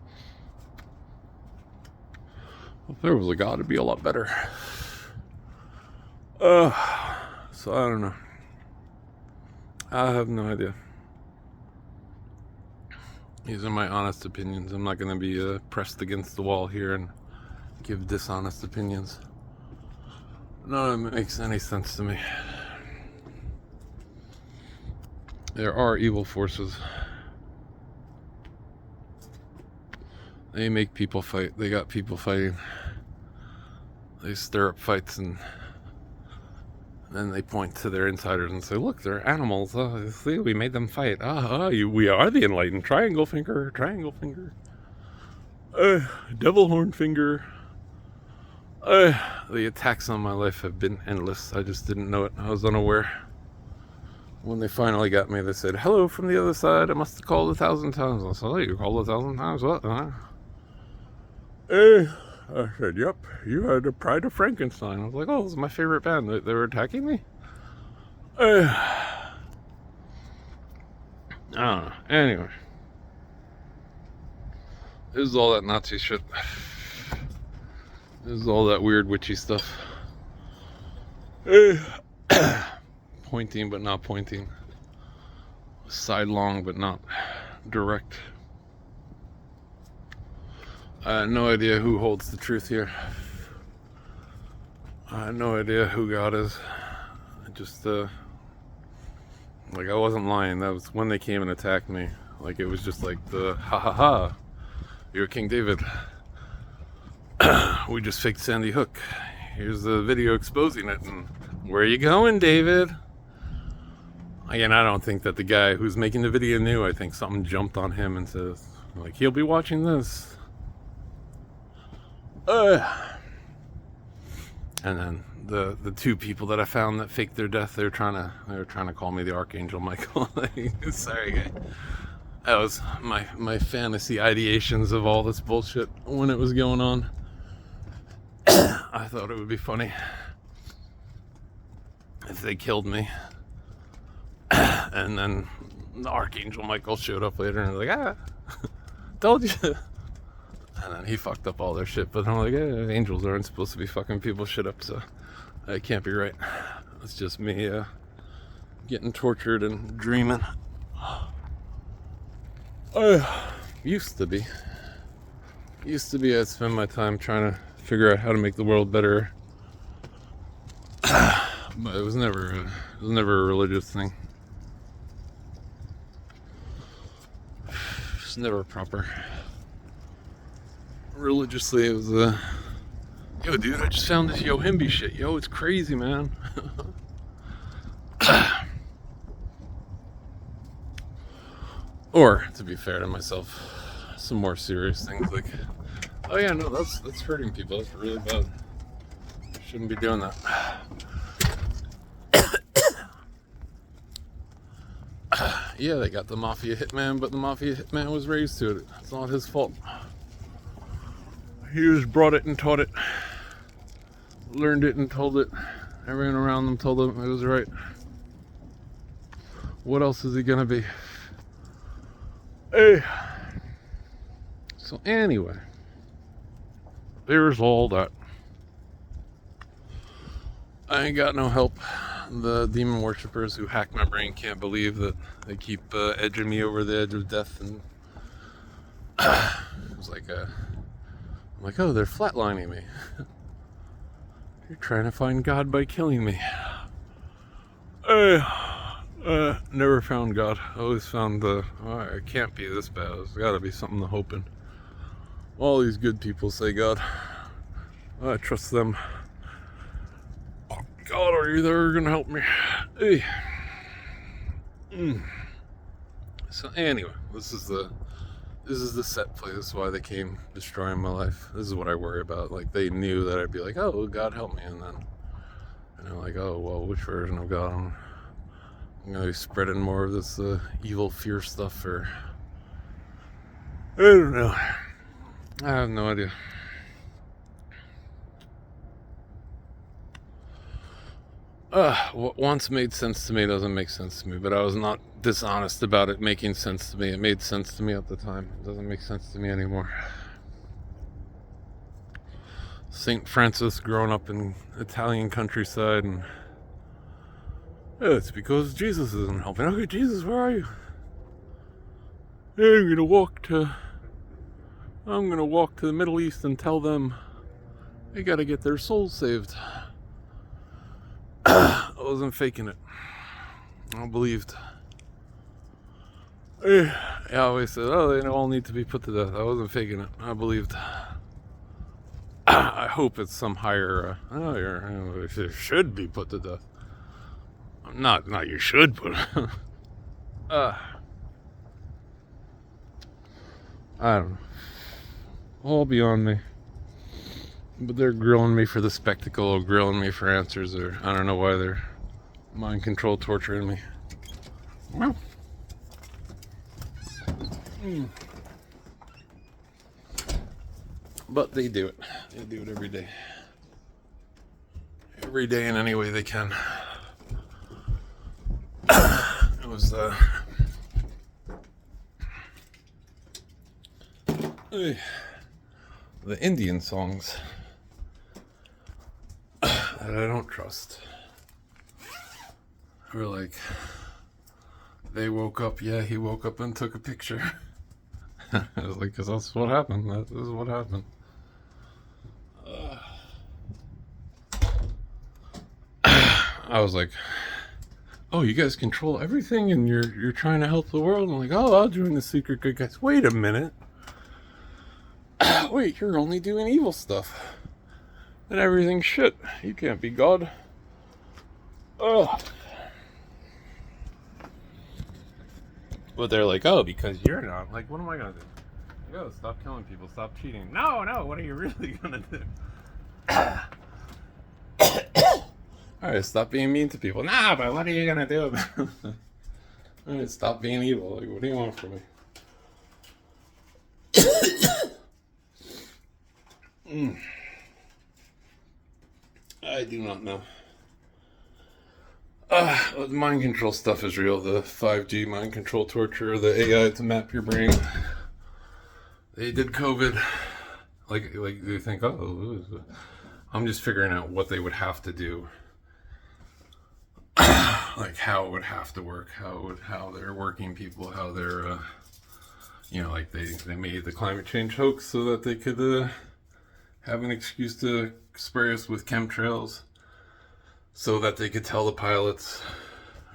If there was a God, it'd be a lot better. So I don't know. I have no idea. These are my honest opinions. I'm not going to be pressed against the wall here and give dishonest opinions. None of it makes any sense to me. There are evil forces. They make people fight. They got people fighting. They stir up fights, and then they point to their insiders and say, look, they're animals. See, we made them fight. We are the enlightened. Triangle finger, devil horn finger. The attacks on my life have been endless. I just didn't know it. I was unaware. When they finally got me, they said, hello from the other side. I must have called 1,000 times. I said, oh, you called 1,000 times? What? I said, yep, you had the Pride of Frankenstein. I was like, oh, this is my favorite band. They were attacking me? I don't know. Anyway. This is all that Nazi shit. This is all that weird witchy stuff. Pointing but not pointing. Sidelong but not direct. I had no idea who holds the truth here. I had no idea who God is. I just, like, I wasn't lying. That was when they came and attacked me. Like, it was just like the, ha ha ha, you're King David. We just faked Sandy Hook. Here's the video exposing it, and where are you going, David? Again, I don't think that the guy who's making the video knew. I think something jumped on him and says, like, he'll be watching this. And then the two people that I found that faked their death, they were trying to call me the Archangel Michael. Sorry, guy. That was my fantasy ideations of all this bullshit when it was going on. I thought it would be funny if they killed me. And then the Archangel Michael showed up later and was like, told you. And then he fucked up all their shit. But I'm like, angels aren't supposed to be fucking people's shit up, so it can't be right. It's just me getting tortured and dreaming. Used to be, I'd spend my time trying to figure out how to make the world better. But it was never a religious thing. It's never proper. Religiously, it was yo, dude, I just found this Yohimbi shit. Yo, it's crazy, man. Or, to be fair to myself, some more serious things like, oh yeah, no, that's hurting people. That's really bad. Shouldn't be doing that. Yeah, they got the mafia hitman, but the mafia hitman was raised to it. It's not his fault. He just brought it and taught it. Learned it and told it. Everyone around them told him it was right. What else is he gonna be? Hey. So anyway, there's all that. I ain't got no help. The demon worshippers who hack my brain can't believe that they keep edging me over the edge of death, and it was like I'm like, oh, they're flatlining me. You're trying to find God by killing me. Never found God. Always found it can't be this bad. There's got to be something to hope in. All these good people say God. I trust them. God, are you there? Gonna help me? Hey. So anyway, this is the set play. This is why they came destroying my life. This is what I worry about. Like, they knew that I'd be like, oh, God help me, and then they're like, oh, well, which version of God? I'm gonna be spreading more of this evil fear stuff, or I don't know. I have no idea. What once made sense to me doesn't make sense to me, but I was not dishonest about it making sense to me. It made sense to me at the time. It doesn't make sense to me anymore. St. Francis growing up in Italian countryside, and it's because Jesus isn't helping. Okay, Jesus, where are you? Hey, I'm gonna walk to the Middle East and tell them they gotta get their souls saved. I wasn't faking it. I believed. I always said, oh, they all need to be put to death. I wasn't faking it. I believed. I hope it's some higher, it should be put to death. Not you should, but I don't know. All beyond me. But they're grilling me for the spectacle, or grilling me for answers, or I don't know why they're mind control torturing me. Well. But they do it. They do it every day. Every day in any way they can. It was the Indian songs that I don't trust. We're like, they woke up, yeah, he woke up and took a picture. I was like, because that's what happened. That is what happened. I was like, oh, you guys control everything and you're trying to help the world? I'm like, oh, I'll join the secret good guys. Wait a minute. Wait, you're only doing evil stuff. And everything's shit. You can't be God. Ugh. But they're like, oh, because you're not. Like, what am I gonna do? I gotta stop killing people, stop cheating. No, what are you really gonna do? Alright, stop being mean to people. Nah, but what are you gonna do about it? Alright, stop being evil. Like, what do you want from me? I do not know. The mind control stuff is real. The 5G mind control torture, the AI to map your brain. They did COVID. Like they think, oh, I'm just figuring out what they would have to do, like how it would have to work, how they're working people, how they're, like they made the climate change hoax so that they could have an excuse to spray us with chemtrails, so that they could tell the pilots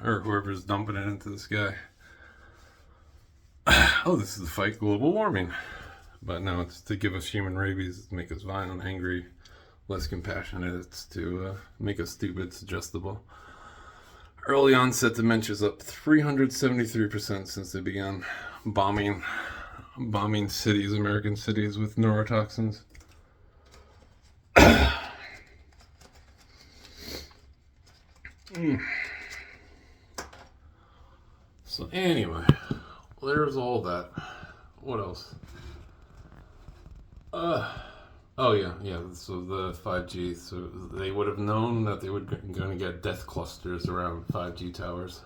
or whoever's dumping it into the sky, oh, this is to fight global warming. But no, it's to give us human rabies, to make us violent, angry, less compassionate. It's to make us stupid, suggestible. Early onset dementia's up 373% since they began bombing cities, American cities, with neurotoxins. So anyway, there's all that. What else? Oh yeah. So the 5G. So they would have known that they were going to get death clusters around 5G towers.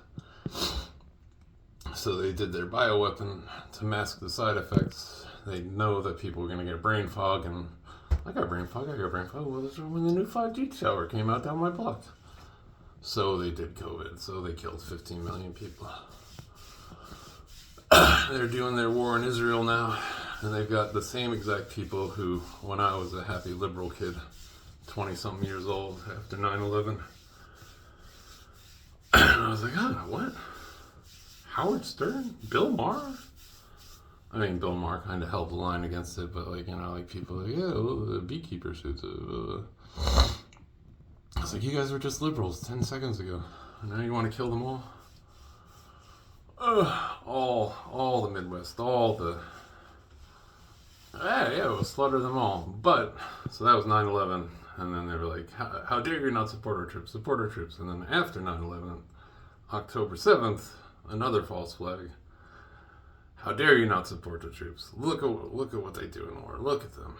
So they did their bioweapon to mask the side effects. They know that people are going to get brain fog, and I got brain fog. Well, this was when the new 5G tower came out down my block. So they did COVID. So they killed 15 million people. They're doing their war in Israel now, and they've got the same exact people who, when I was a happy liberal kid, 20-something years old, after 9/11, I was like, what? Howard Stern? Bill Maher? I mean, Bill Maher kind of held the line against it, but people like, the beekeeper suits. I was like, you guys were just liberals 10 seconds ago, and now you want to kill them all? All the Midwest, we'll slaughter them all. But, so that was 9/11, and then they were like, how dare you not support our troops, and then after 9/11, October 7th, another false flag. How dare you not support the troops? Look at what they do in the war. Look at them.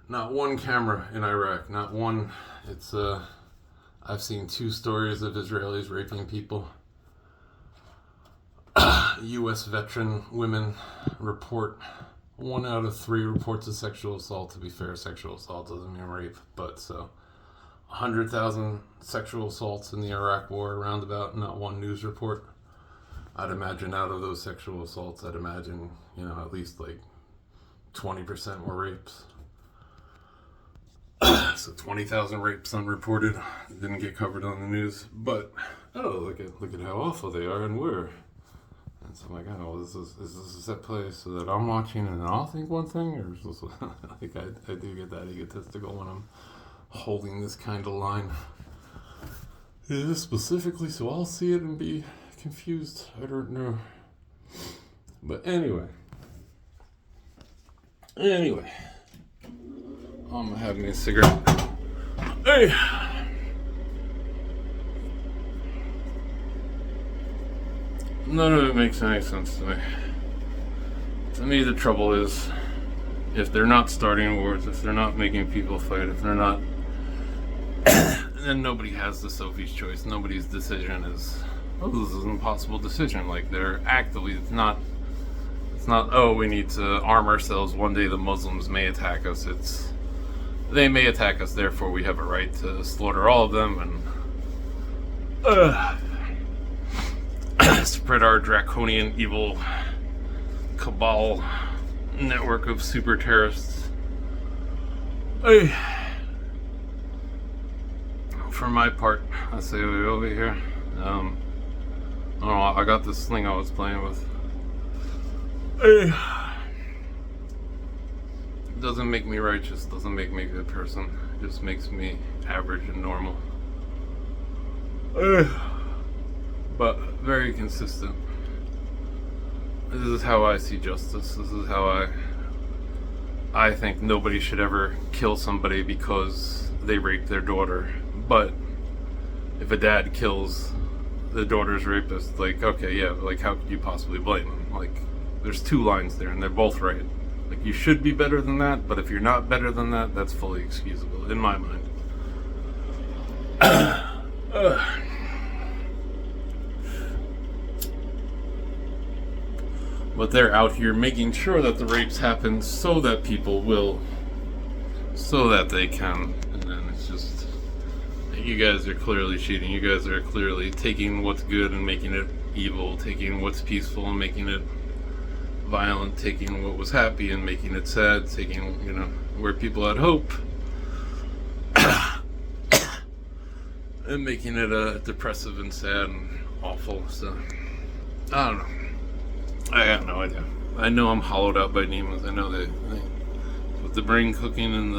Not one camera in Iraq, not one. It's I've seen 2 stories of Israelis raping people. U.S. veteran women report 1 out of 3 reports of sexual assault. To be fair, sexual assault doesn't mean rape, but so 100,000 sexual assaults in the Iraq War, roundabout, not one news report. I'd imagine out of those sexual assaults, at least like 20% were rapes. So 20,000 rapes unreported, didn't get covered on the news. But look at how awful they are and where. And so I'm like, is this a set place so that I'm watching and I'll think one thing, or is this like I do get that egotistical when I'm holding this kind of line. Is this specifically so I'll see it and be confused? I don't know. But anyway, I'm having a cigarette. Hey. None of it makes any sense to me. To me, the trouble is, if they're not starting wars, if they're not making people fight, if they're not, then nobody has the Sophie's choice. Nobody's decision is, this is an impossible decision. Like, they're actively, it's not, we need to arm ourselves. One day the Muslims may attack us. They may attack us, therefore we have a right to slaughter all of them and spread our draconian evil cabal network of super terrorists. For my part, I say over here. I don't know, I got this thing I was playing with. It doesn't make me righteous, doesn't make me a good person. It just makes me average and normal. But very consistent. This is how I see justice. This is how I think nobody should ever kill somebody because they raped their daughter. But if a dad kills the daughter's rapist, like, okay, yeah, like, how could you possibly blame him? Like, there's 2 lines there, and they're both right. Like, you should be better than that, but if you're not better than that, that's fully excusable, in my mind. But they're out here making sure that the rapes happen so that people will, so that they can. And then it's just, you guys are clearly cheating. You guys are clearly taking what's good and making it evil, taking what's peaceful and making it violent, taking what was happy and making it sad, taking, where people had hope and making it depressive and sad and awful. So, I don't know. I got no idea. I know I'm hollowed out by demons. I know they with the brain cooking and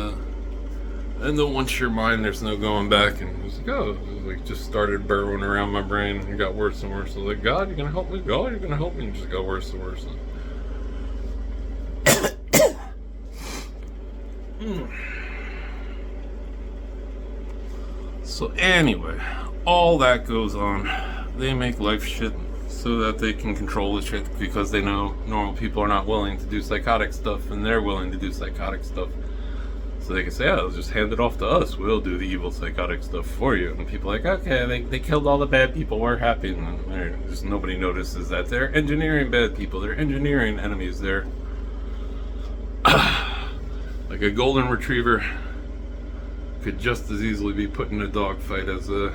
the once your mind, there's no going back. And it was like, oh, it was like just started burrowing around my brain and it got worse and worse. I was like, God, you're gonna help me? God, you're gonna help me? And it just got worse and worse. So anyway, all that goes on. They make life shit so that they can control the shit because they know normal people are not willing to do psychotic stuff and they're willing to do psychotic stuff. So they can say, oh, just hand it off to us. We'll do the evil psychotic stuff for you. And people are like, okay, they killed all the bad people. We're happy. And just nobody notices that they're engineering bad people. They're engineering enemies. They're like a golden retriever could just as easily be put in a dogfight as a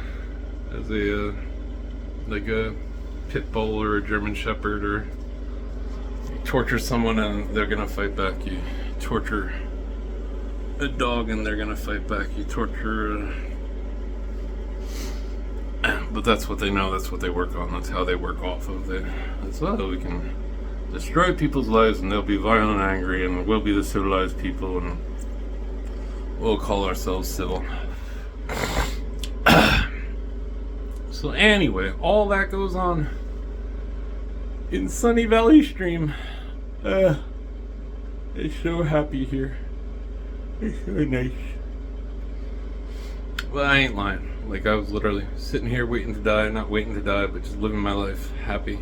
pit bull or a German shepherd. Or you torture someone and they're gonna fight back. You torture a dog and they're gonna fight back. You torture but that's what they know, that's what they work on, that's how they work off of it. That's how we can destroy people's lives and they'll be violent and angry and we'll be the civilized people and we'll call ourselves civil. So anyway, all that goes on in Sunny Valley Stream. It's so happy here. It's so nice. Well, I ain't lying. Like, I was literally sitting here waiting to die. Not waiting to die, but just living my life happy.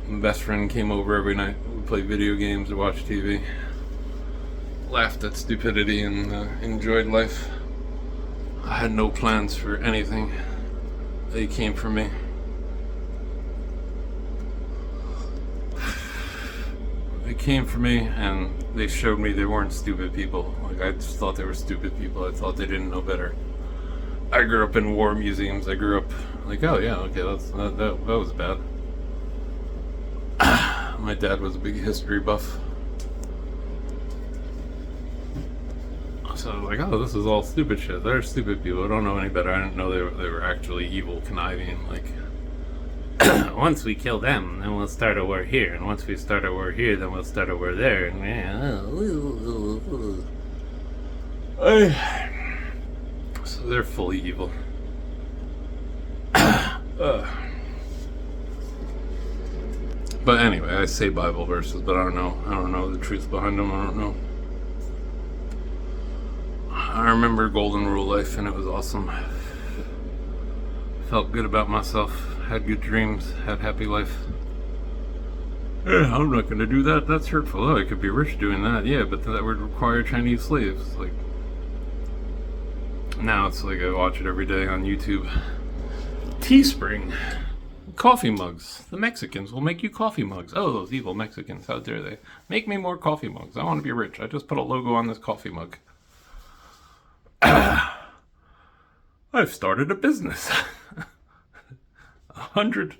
My best friend came over every night. We played video games or watched TV. Laughed at stupidity and enjoyed life. I had no plans for anything. They came for me. They came for me and they showed me they weren't stupid people. Like, I just thought they were stupid people. I thought they didn't know better. I grew up in war museums. I grew up like, oh yeah, okay, that was bad. My dad was a big history buff. So I was like, oh, this is all stupid shit. They're stupid people. I don't know any better. I didn't know they were actually evil, conniving. Like, once we kill them, then we'll start a war here. And once we start a war here, then we'll start a war there. So they're fully evil. But anyway, I say Bible verses, but I don't know the truth behind them. I don't know. I remember Golden Rule life and it was awesome. Felt good about myself, had good dreams, had happy life. Yeah, I'm not gonna do that, that's hurtful. Oh, I could be rich doing that. Yeah, but that would require Chinese slaves. Like, now it's like I watch it every day on YouTube. Teespring. Coffee mugs. The Mexicans will make you coffee mugs. Oh, those evil Mexicans, how dare they. Make me more coffee mugs. I want to be rich. I just put a logo on this coffee mug. I've started a business. 100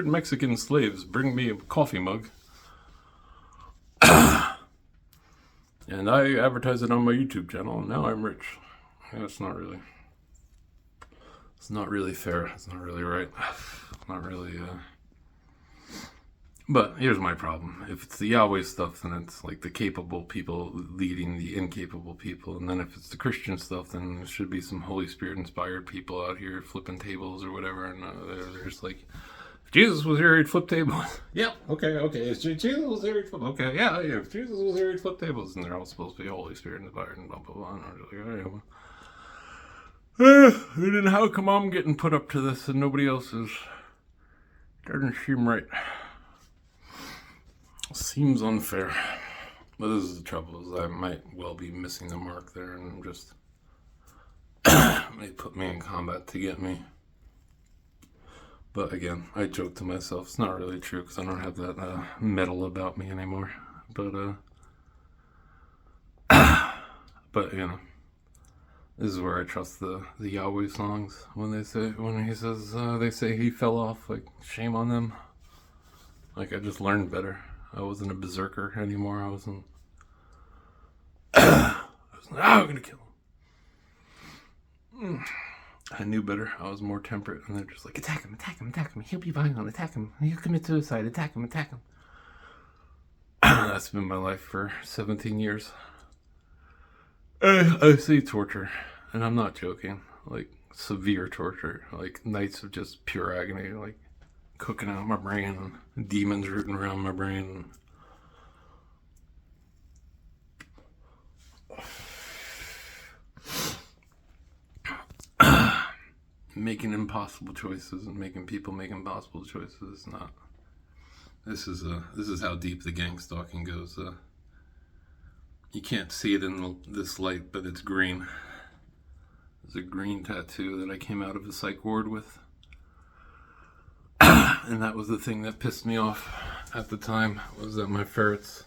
Mexican slaves bring me a coffee mug. And I advertise it on my YouTube channel, and now I'm rich. Yeah, it's not really fair. It's not really right. It's not really, But here's my problem. If it's the Yahweh stuff, then it's like the capable people leading the incapable people. And then if it's the Christian stuff, then there should be some Holy Spirit inspired people out here flipping tables or whatever. And they're just like, if Jesus was here, he'd flip tables. Yep, okay. If Jesus was here, he'd flip. Okay, yeah. If Jesus was here, he'd flip tables. And they're all supposed to be Holy Spirit inspired and blah, blah, blah. And I'm just like, all right, well. Then how come I'm getting put up to this and nobody else is? Doesn't seem right. Seems unfair. But this is the trouble, is I might well be missing the mark there and just may put me in combat to get me. But again, I joke to myself. It's not really true because I don't have that metal about me anymore. But but you know, this is where I trust the Yahweh songs when he says they say he fell off. Like, shame on them. Like, I just learned better. I wasn't a berserker anymore. I wasn't. I'm gonna kill him. I knew better. I was more temperate, and they're just like, attack him, attack him, attack him. He'll be violent. Attack him. He'll commit suicide. Attack him, attack him. That's been my life for 17 years. I say torture, and I'm not joking. Like, severe torture. Like, nights of just pure agony. Like, cooking out my brain, and demons rooting around my brain. Making impossible choices and making people make impossible choices is not. This is how deep the gang stalking goes. You can't see it in this light, but it's green. There's a green tattoo that I came out of a psych ward with, and that was the thing that pissed me off at the time. Was that my ferrets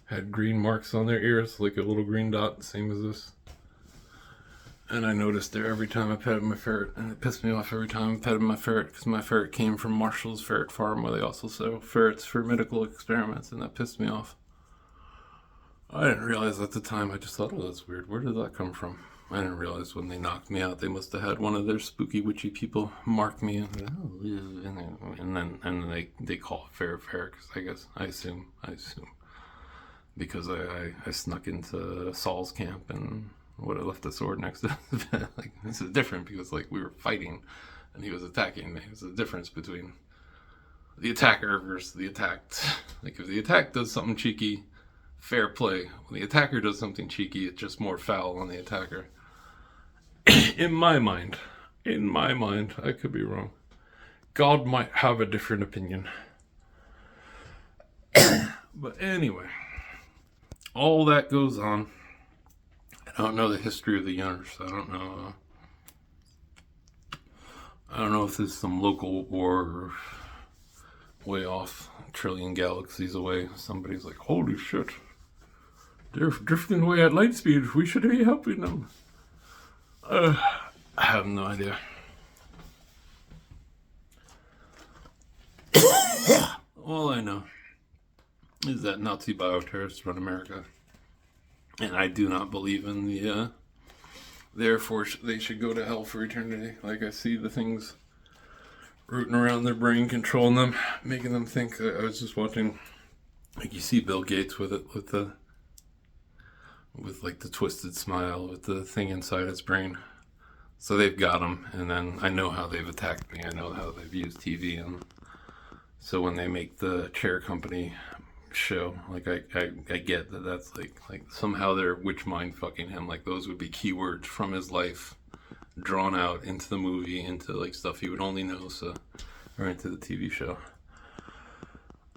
had green marks on their ears, like a little green dot, same as this. And I noticed there every time I petted my ferret, and it pissed me off every time I petted my ferret, because my ferret came from Marshall's Ferret Farm, where they also sell ferrets for medical experiments, and that pissed me off. I didn't realize at the time. I just thought, oh, that's weird. Where did that come from? I didn't realize when they knocked me out, they must have had one of their spooky witchy people mark me, and then they call it fair, because I guess I assume because I snuck into Saul's camp and would have left the sword next to his bed. Like, this is different because, like, we were fighting and he was attacking me. There's a difference between the attacker versus the attacked. Like, if the attack does something cheeky, fair play. When the attacker does something cheeky, it's just more foul on the attacker. In my mind, I could be wrong. God might have a different opinion. But anyway, all that goes on. I don't know the history of the universe. I don't know if there's some local war or way off, a trillion galaxies away. Somebody's like, holy shit, they're drifting away at light speed. We should be helping them. I have no idea. All I know is that Nazi bioterrorists run America. And I do not believe in therefore they should go to hell for eternity. Like, I see the things rooting around their brain, controlling them, making them think. I was just watching, like, you see Bill Gates with like the twisted smile, with the thing inside his brain. So they've got him, and then I know how they've attacked me. I know how they've used TV, and so when they make the chair company show, like, I get that that's like somehow they're witch mind fucking him. Like, those would be keywords from his life drawn out into the movie, into like stuff he would only know, or into the TV show.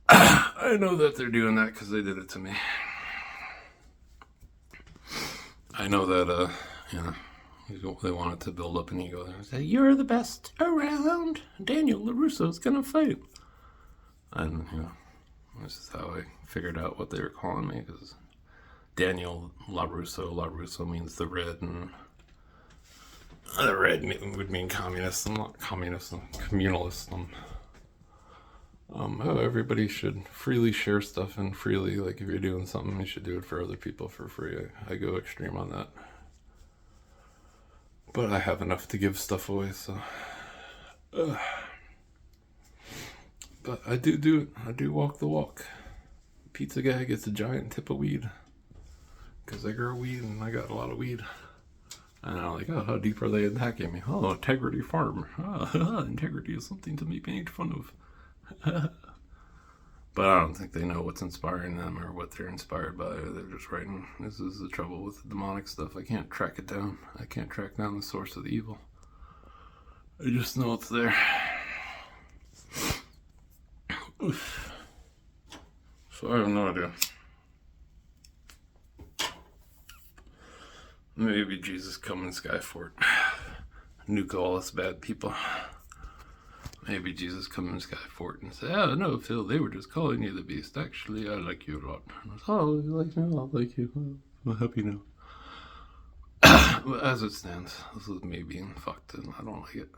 I know that they're doing that because they did it to me. I know that they wanted to build up an ego there and say, you're the best around, Daniel LaRusso's gonna fight. And this is how I figured out what they were calling me, because Daniel LaRusso means the red, and the red would mean communist. I'm not communist, I'm communalist. Everybody should freely share stuff, and freely, like, if you're doing something, you should do it for other people for free. I go extreme on that. But I have enough to give stuff away, so. But I do it. I do walk the walk. Pizza guy gets a giant tip of weed, because I grow weed and I got a lot of weed. And I'm like, oh, how deep are they attacking me? Oh, Integrity Farm. Integrity is something to be made fun of. But I don't think they know what's inspiring them or what they're inspired by. They're just writing. This is the trouble with the demonic stuff. I can't track it down. I can't track down the source of the evil. I just know it's there. Oof. So I have no idea. Maybe Jesus come in Skyfort. Nuke all us bad people. maybe Jesus come in the sky for it and say, "Oh no, Phil, they were just calling you the beast. Actually, I like you a lot." And I was, "Oh, you like me? I like you. I'm happy now." But as it stands, this is me being fucked, and I don't like it.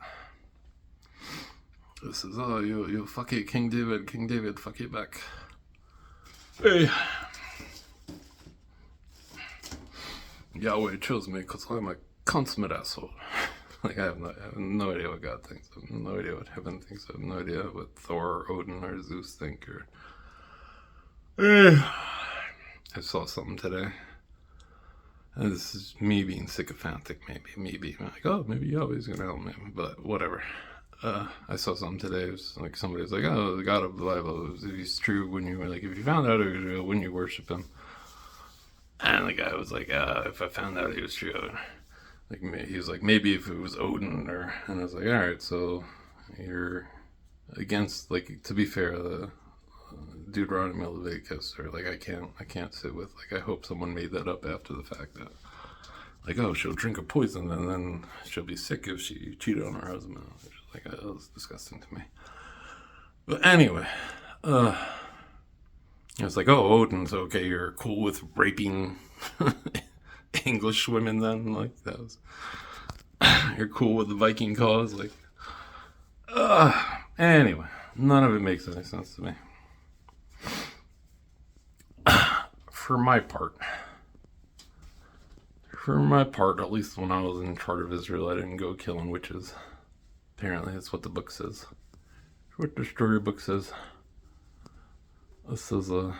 This is, "Oh, you fuck it, King David, fuck it back." Hey, Yahweh chose me because I'm a consummate asshole. Like, I have no idea what God thinks. I have no idea what heaven thinks. I have no idea what Thor, or Odin, or Zeus think. I saw something today. And this is me being sycophantic, maybe. Me being like, oh, maybe Yahweh's going to help me. But whatever. I saw something today. It was like, somebody was like, oh, the God of the Bible, if he's true, when you, like, if you found out he was real, wouldn't you worship him? And the guy was like, if I found out he was true, like, he was like, maybe if it was Odin, or, and I was like, all right, so you're against, like, to be fair, the Deuteronomy, Leviticus, or like, I can't sit with, like, I hope someone made that up after the fact, that, like, oh, she'll drink a poison and then she'll be sick if she cheated on her husband, which is like, that was disgusting to me. But anyway, it's like, oh, Odin's okay, you're cool with raping English women then? Like, that was, you're cool with the Viking cause? Like, anyway, none of it makes any sense to me. For my part, at least when I was in charge of Israel, I didn't go killing witches. Apparently, that's what the book says. What the storybook says. This is there's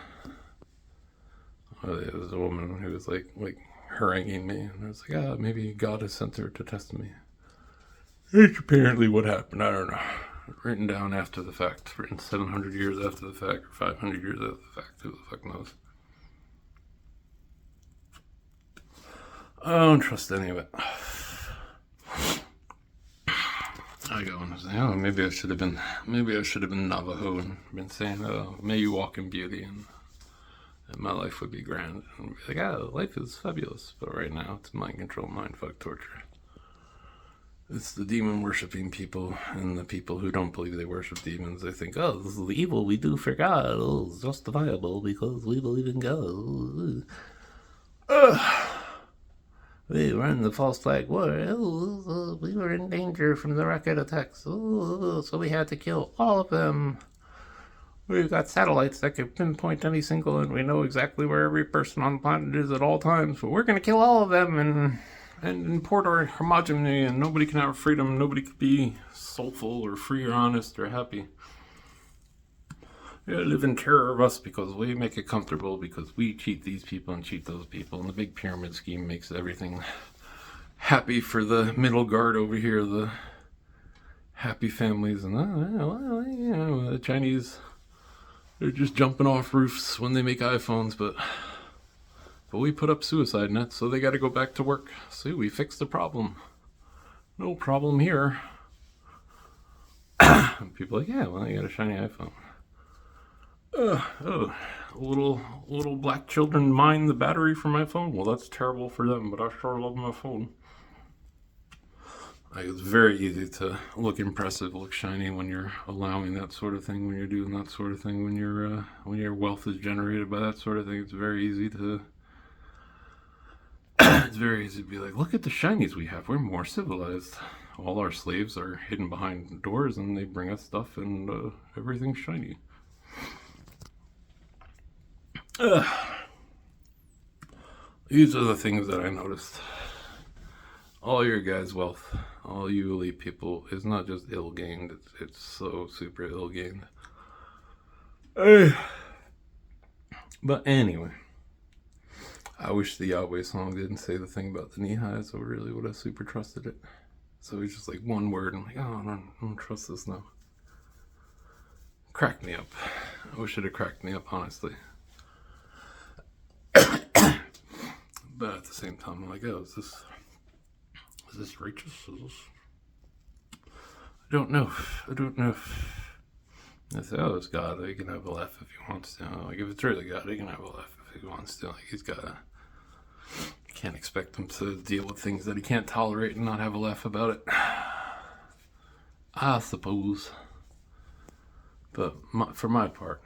a woman who was like haranguing me, and I was like, maybe God has sent her to test me. It's apparently what happened. I don't know. Written down after the fact, written 700 years after the fact, or 500 years after the fact. Who the fuck knows? I don't trust any of it. I go and say, oh, maybe I should have been Navajo and been saying, oh, may you walk in beauty, and my life would be grand, and be like, oh, life is fabulous. But right now, it's mind control, mind fuck torture. It's the demon worshipping people, and the people who don't believe they worship demons. They think, oh, this is the evil we do for God. Oh, it's justifiable because we believe in God. We were in the false flag war. We were in danger from the rocket attacks. So we had to kill all of them. We've got satellites that can pinpoint any single, and we know exactly where every person on the planet is at all times. But we're going to kill all of them and import our homogeny, and nobody can have freedom. Nobody can be soulful or free or honest or happy. They live in terror of us because we make it comfortable, because we cheat these people and cheat those people, and the big pyramid scheme makes everything happy for the middle guard over here, the happy families, and the Chinese, they're just jumping off roofs when they make iPhones, but we put up suicide nets, so they got to go back to work. See, we fixed the problem. No problem here. And people are like, yeah, well, you got a shiny iPhone. Little black children mine the battery for my phone. Well, that's terrible for them, but I sure love my phone. It's very easy to look impressive, look shiny when you're allowing that sort of thing, when you're doing that sort of thing, when your wealth is generated by that sort of thing. It's very easy to be like, look at the shinies we have. We're more civilized. All our slaves are hidden behind doors, and they bring us stuff, and everything's shiny. These are the things that I noticed. All your guys' wealth, all you elite people, is not just ill-gained, it's so super ill-gained. But anyway, I wish the Yahweh song didn't say the thing about the knee highs. I really would have super trusted it. So it's just like one word, and I'm like, oh, I don't trust this now. Cracked me up. I wish it had cracked me up, honestly. But at the same time, I'm like, oh, is this righteous? I don't know. I say, oh, it's God. He can have a laugh if he wants to. Like, if it's really God, he can have a laugh if he wants to. Like, he's got can't expect him to deal with things that he can't tolerate and not have a laugh about it. I suppose. But for my part,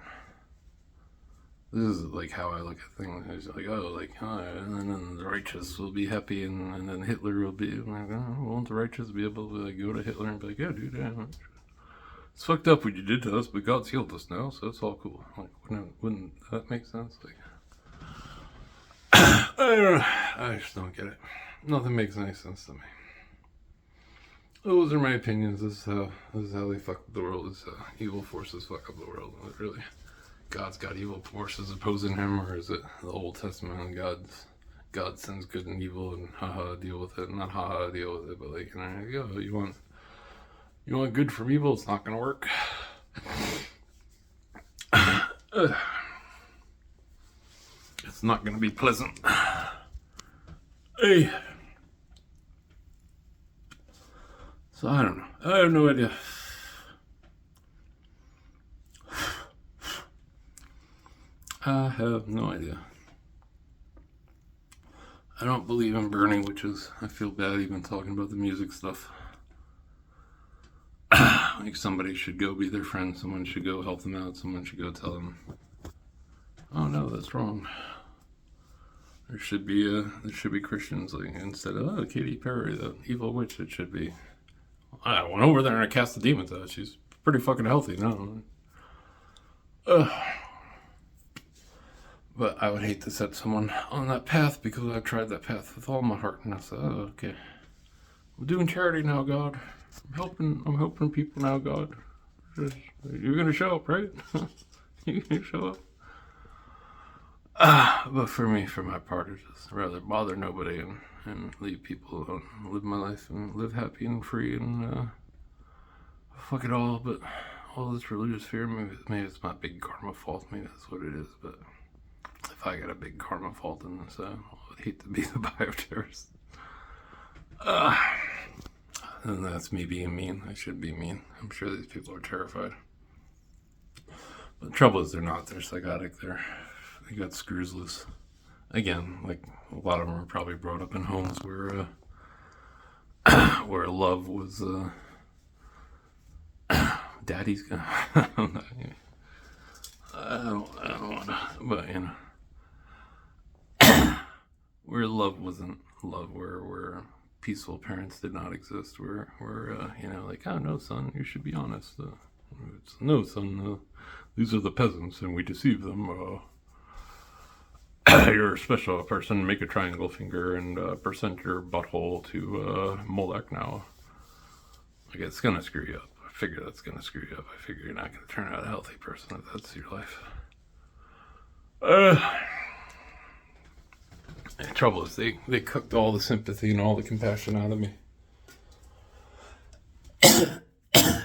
this is like how I look at things. It's like, oh, like, and then the righteous will be happy, and then Hitler will be like, oh, won't the righteous be able to like go to Hitler and be like, yeah, dude, yeah, it's fucked up what you did to us, but God's healed us now, so it's all cool. Like, wouldn't that make sense? Like, I don't know. I just don't get it. Nothing makes any sense to me. Those are my opinions. This is how they fuck up the world. This is how evil forces fuck up the world. Really, God's got evil forces opposing him, or is it the Old Testament and God sends good and evil and haha deal with it? Not haha deal with it, but like, you want good from evil? It's not gonna work. It's not gonna be pleasant. Hey. So I don't know. I have no idea. I have no idea. I don't believe in burning witches. I feel bad even talking about the music stuff. Like somebody should go be their friend. Someone should go help them out. Someone should go tell them, oh no, that's wrong. There should be Christians like instead of Katy Perry, the evil witch. It should be. I went over there and I cast the demons out. She's pretty fucking healthy now. But I would hate to set someone on that path because I've tried that path with all my heart, and I said, oh, okay, I'm doing charity now, God. I'm helping people now, God. You're gonna show up, right? You're gonna show up. But for me, for my part, I'd just rather bother nobody and leave people alone, live my life and live happy and free and fuck it all. But all this religious fear, maybe it's my big karma fault. Maybe that's what it is. But if I got a big karma fault in this, I would hate to be the bioterrorist. And that's me being mean. I should be mean. I'm sure these people are terrified. But the trouble is they're not. They're psychotic. They got screws loose. Again, like a lot of them are probably brought up in homes where where love was daddy's I don't want to, but you know, where love wasn't love, where peaceful parents did not exist, where you know, like, oh no, son, you should be honest. No, son, these are the peasants, and we deceive them. You're a special person. Make a triangle finger and present your butthole to Molech now. Like, it's gonna screw you up. I figure that's gonna screw you up. I figure you're not gonna turn out a healthy person if that's your life. The trouble is they cooked all the sympathy and all the compassion out of me. So I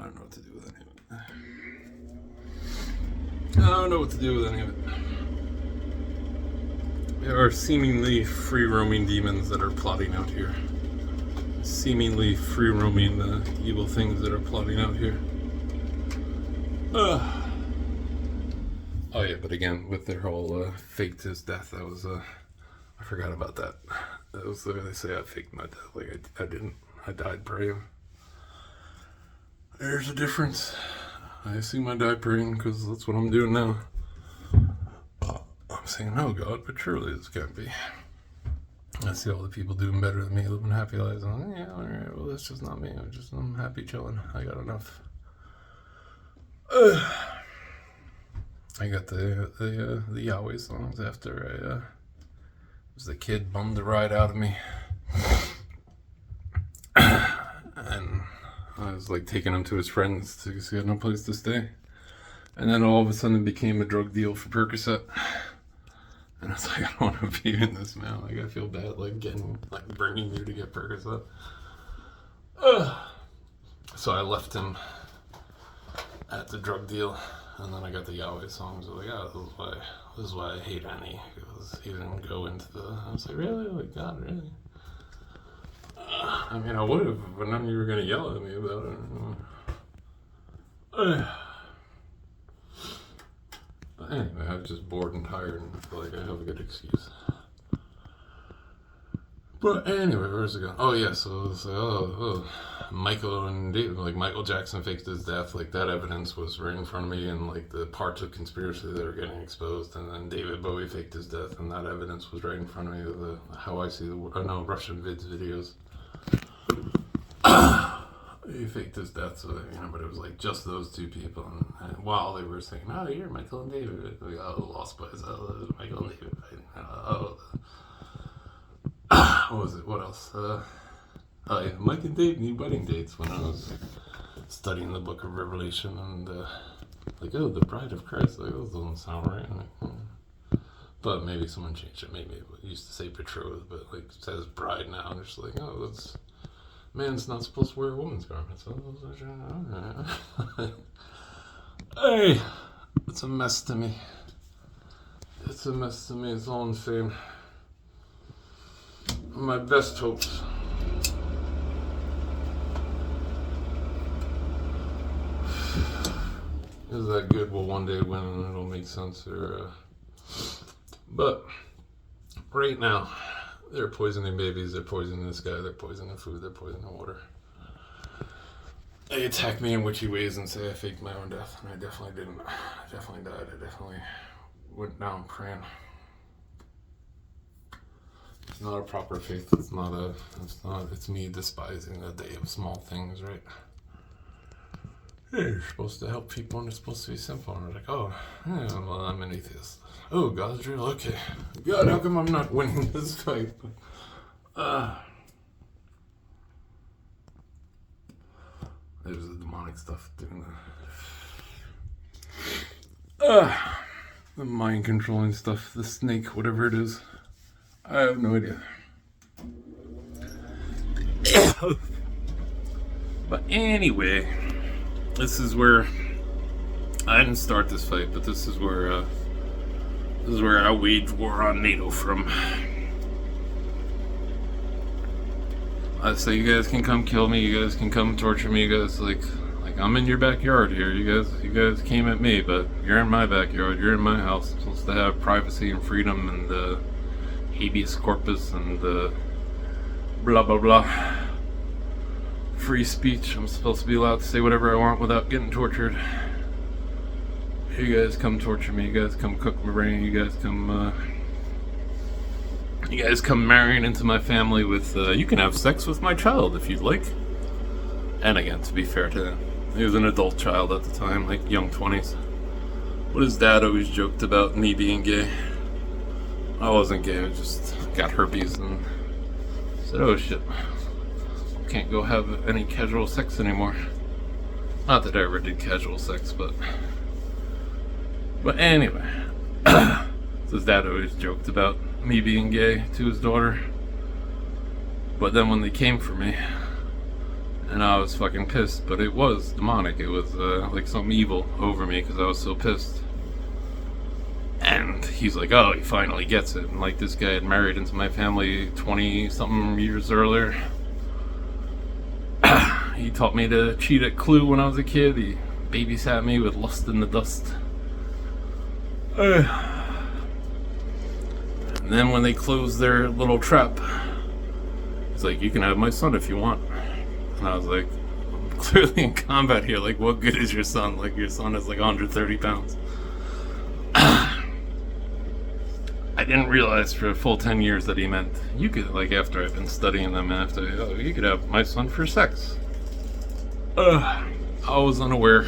don't know what to do with any of it. I don't know what to do with any of it. There are seemingly free-roaming demons that are plotting out here. Seemingly free-roaming evil things that are plotting out here. Oh yeah, but again, with their whole faked his death, that was I forgot about that. That was the way they say I faked my death. Like I didn't. I died praying. There's a difference. I assume I died praying because that's what I'm doing now. I'm saying, no, God, but surely this can't be. I see all the people doing better than me, living happy lives. I'm like, yeah, all right, well, that's just not me. I'm happy chilling. I got enough. I got the Yahweh songs after was the kid bummed the ride out of me. And I was like taking him to his friends because he had no place to stay. And then all of a sudden it became a drug deal for Percocet. And it's like, I don't want to be in this now. Like, I feel bad, like, bringing you to get Percocet. So I left him at the drug deal, and then I got the Yahweh songs. I was like, oh, this is why I hate Annie, because he didn't go into I was like, really? Like, God, really? I mean, I would have, but none of you were going to yell at me about it. But anyway, I was just bored and tired and I feel like I have a good excuse. But anyway, where's it going? Oh yeah, so it was like, Michael and David, like Michael Jackson faked his death, like that evidence was right in front of me, and like the parts of conspiracy that are getting exposed, and then David Bowie faked his death, and that evidence was right in front of me. The how I see the Russian vids videos. He faked his death, so but it was like just those two people, and while they were saying, "Oh, you're Michael and David," we got Lost Boys, Michael and David, what was it? What else? Oh yeah, Mike and Dave need wedding dates when I was studying the Book of Revelation, and the Bride of Christ. Like, those don't sound right. But maybe someone changed it. Maybe it used to say betrothed, but like it says bride now. And they're just like, oh, that's man's not supposed to wear a woman's garments. Hey, it's a mess to me. It's a mess to me. It's all insane. My best hopes. Is that good? Will one day win and it'll make sense, but right now they're poisoning babies, they're poisoning this guy, they're poisoning food, they're poisoning water. They attack me in witchy ways and say I faked my own death, and I definitely didn't. I definitely died. I definitely went down praying. It's not a proper faith. It's me despising the day of small things, right? Hey, you're supposed to help people and it's supposed to be simple. And I'm like, oh, yeah, well, I'm an atheist. Oh, God's real? Okay. God, how come I'm not winning this fight? There's the demonic stuff doing the mind controlling stuff, the snake, whatever it is. I have no idea. But anyway, this is where I didn't start this fight, but this is where I waged war on NATO from. I say you guys can come kill me, you guys can come torture me, you guys like I'm in your backyard here. You guys came at me, but you're in my backyard, you're in my house. I'm supposed to have privacy and freedom and habeas corpus and blah blah blah. Free speech. I'm supposed to be allowed to say whatever I want without getting tortured. You guys come torture me, you guys come cook my brain, you guys come marrying into my family with, you can have sex with my child if you'd like. And again, to be fair to him, he was an adult child at the time, like young 20s. But his dad always joked about me being gay. I wasn't gay, I just got herpes and said, oh shit, can't go have any casual sex anymore. Not that I ever did casual sex, but anyway. So his dad always joked about me being gay to his daughter. But then when they came for me, and I was fucking pissed, but it was demonic. It was like something evil over me because I was so pissed. And he's like, oh, he finally gets it. And like this guy had married into my family 20-something years earlier. He taught me to cheat at Clue when I was a kid. He babysat me with Lust in the Dust. And then when they closed their little trap, he's like, you can have my son if you want. And I was like, I'm clearly in combat here. Like, what good is your son? Like, your son is like 130 pounds. I didn't realize for a full 10 years that he meant you could, like, after I've been studying them, you could have my son for sex. I was unaware.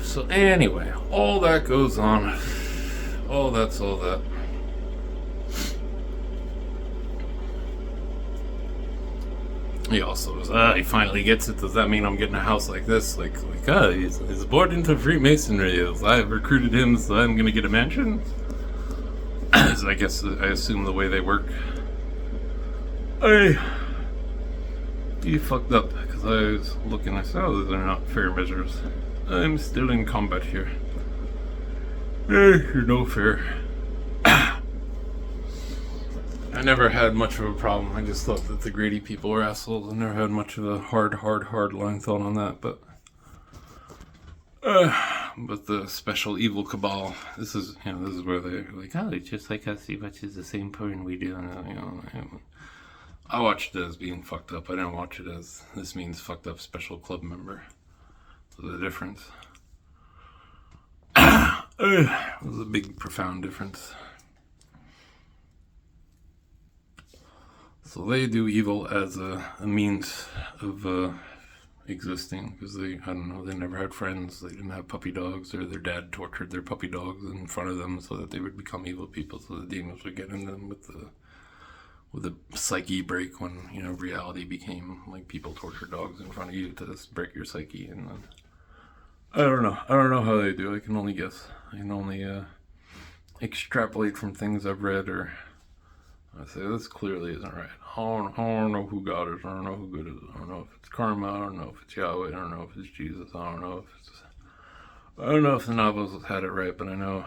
So anyway, all that goes on. All that. He also was, he finally gets it. Does that mean I'm getting a house like this? He's born into Freemasonry. I've recruited him, so I'm gonna get a mansion? So I assume the way they work. He fucked up, because I was looking, I said, oh, these are not fair measures. I'm still in combat here. You're no fair. I never had much of a problem. I just thought that the Grady people were assholes. I never had much of a hard line thought on that, but But the special evil cabal, this is where they're like, oh, it's just like us. He watches the same porn we do. And, I watched it as being fucked up. I didn't watch it as this means fucked up special club member. There's a difference. There's a big, profound difference. So they do evil as a means of existing, because they never had friends, they didn't have puppy dogs, or their dad tortured their puppy dogs in front of them so that they would become evil people, so the demons would get in them with a psyche break when, reality became like people torture dogs in front of you to break your psyche. And then I don't know how they do. I can only guess. I can only extrapolate from things I've read, or I say this clearly isn't right. I don't know who God is. I don't know who good is. I don't know if it's karma. I don't know if it's Yahweh. I don't know if it's Jesus. I don't know if the novels had it right, but I know.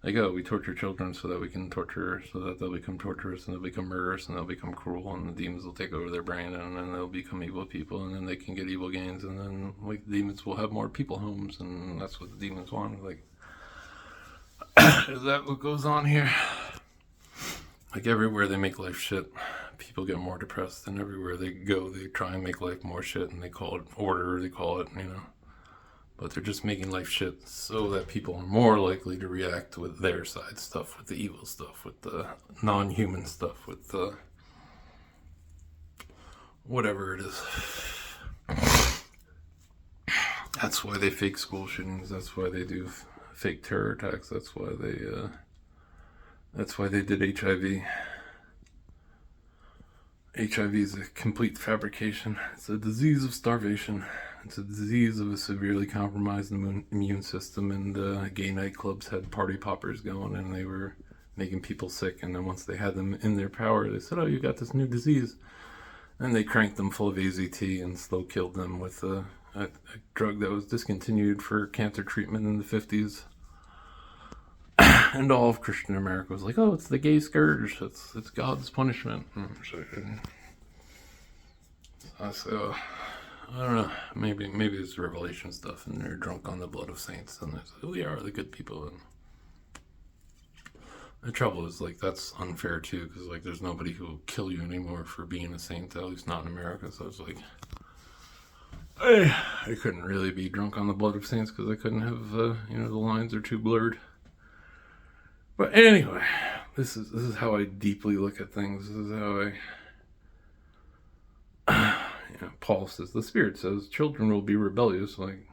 Like, oh, we torture children so that we can torture, so that they'll become torturous, and they'll become murderous, and they'll become cruel, and the demons will take over their brain, and then they'll become evil people, and then they can get evil gains, and then like the demons will have more people homes, and that's what the demons want. Like, is that what goes on here? Like, everywhere they make life shit, people get more depressed, and everywhere they go, they try and make life more shit, and they call it order, they call it, But they're just making life shit so that people are more likely to react with their side stuff, with the evil stuff, with the non-human stuff, with the whatever it is. That's why they fake school shootings. That's why they do fake terror attacks. That's why they did HIV. HIV is a complete fabrication. It's a disease of starvation. It's a disease of a severely compromised immune system, and gay nightclubs had party poppers going, and they were making people sick, and then once they had them in their power, they said, oh, you got this new disease. And they cranked them full of AZT and slow killed them with a drug that was discontinued for cancer treatment in the 50s. And all of Christian America was like, oh, it's the gay scourge. It's God's punishment. So, I don't know. Maybe it's Revelation stuff, and they're drunk on the blood of saints, and they're like, we are the good people. And the trouble is, like, that's unfair too, because like there's nobody who will kill you anymore for being a saint, at least not in America. So it's like, I couldn't really be drunk on the blood of saints because I couldn't have, the lines are too blurred. But anyway, this is how I deeply look at things. This is how I. Paul says, the Spirit says, children will be rebellious. Like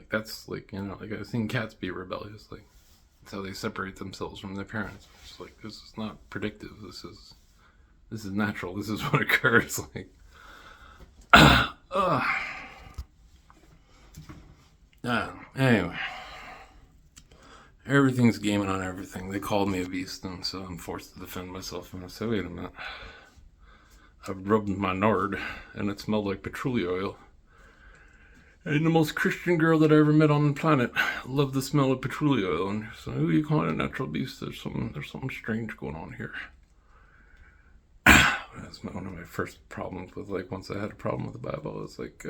that's like, like I've seen cats be rebellious. Like, that's how they separate themselves from their parents. It's like, this is not predictive. This is natural. This is what occurs. Like, anyway, everything's gaming on everything. They called me a beast, and so I'm forced to defend myself. And I say, wait a minute. I've rubbed my nard, and it smelled like patchouli oil. And the most Christian girl that I ever met on the planet loved the smell of patchouli oil. And so, who are you calling a natural beast? There's something strange going on here. That's one of my first problems with, like, once I had a problem with the Bible. It's like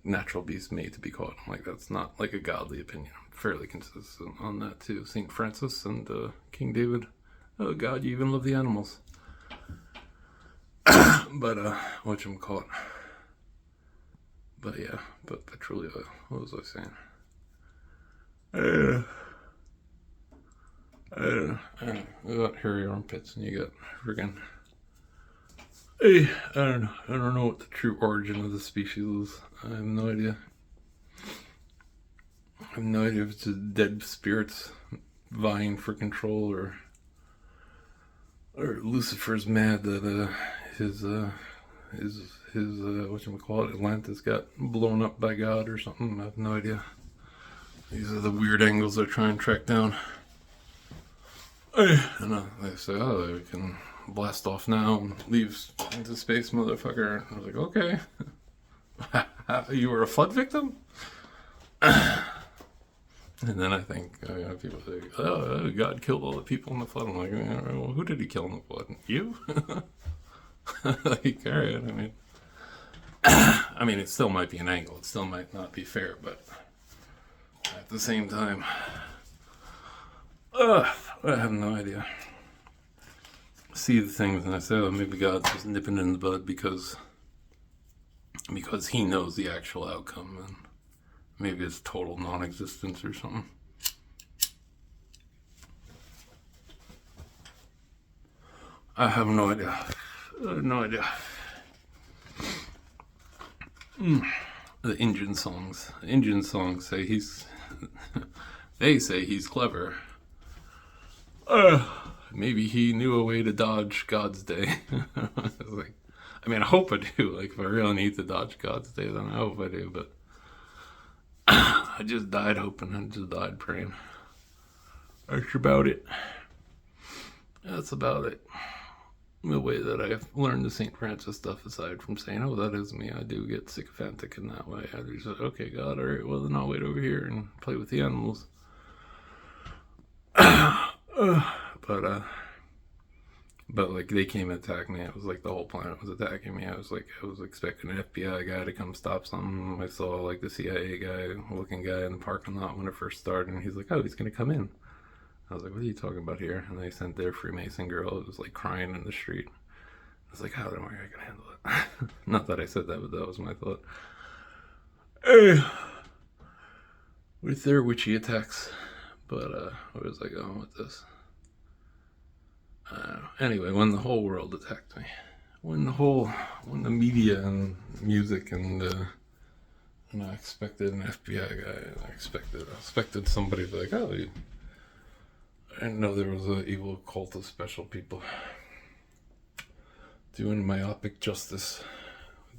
natural beast made to be caught. I'm like, that's not like a godly opinion. I'm fairly consistent on that too. St. Francis and King David. Oh God, you even love the animals. But whatchamacallit. But yeah, but patchouli oil. What was I saying? I don't know. You got hairy armpits, and you got friggin'. I don't know what the true origin of the species is. I have no idea. I have no idea if it's just dead spirits vying for control, or Lucifer's mad that his whatchamacallit, Atlantis got blown up by God or something. I have no idea. These are the weird angles they're trying to track down. And they say, oh, we can blast off now and leave into space, motherfucker. And I was like, okay. You were a flood victim? And then I think people say, oh, God killed all the people in the flood. I'm like, well, who did he kill in the flood? You? Like, all right, I mean, I I mean, it still might be an angle. It still might not be fair, but at the same time, I have no idea. See the things and I say, oh, maybe God's just nipping it in the bud because he knows the actual outcome, and maybe it's total non-existence or something. I have no idea. No idea. The Indian songs. The Indian songs say they say he's clever. Maybe he knew a way to dodge God's day. Like, I mean, I hope I do. Like, if I really need to dodge God's day, then I hope I do. But I just died hoping. I just died praying. That's about it. That's about it. The way that I've learned the St. Francis stuff, aside from saying, oh, that is me, I do get sycophantic in that way. I just said, okay, God, all right, well, then I'll wait over here and play with the animals. But like, they came and attacked me. It was like the whole planet was attacking me. I was expecting an FBI guy to come stop something. I saw like the CIA looking guy in the parking lot when it first started, and he's like, oh, he's gonna come in. I was like, what are you talking about here? And they sent their Freemason girl. It was like crying in the street. I was like, oh, don't worry, I can handle it. Not that I said that, but that was my thought. With their witchy attacks. But where was I going with this? Anyway, when the whole world attacked me, when the media and music and I expected an FBI guy, and I expected somebody to be like, oh, I didn't know there was an evil cult of special people doing myopic justice,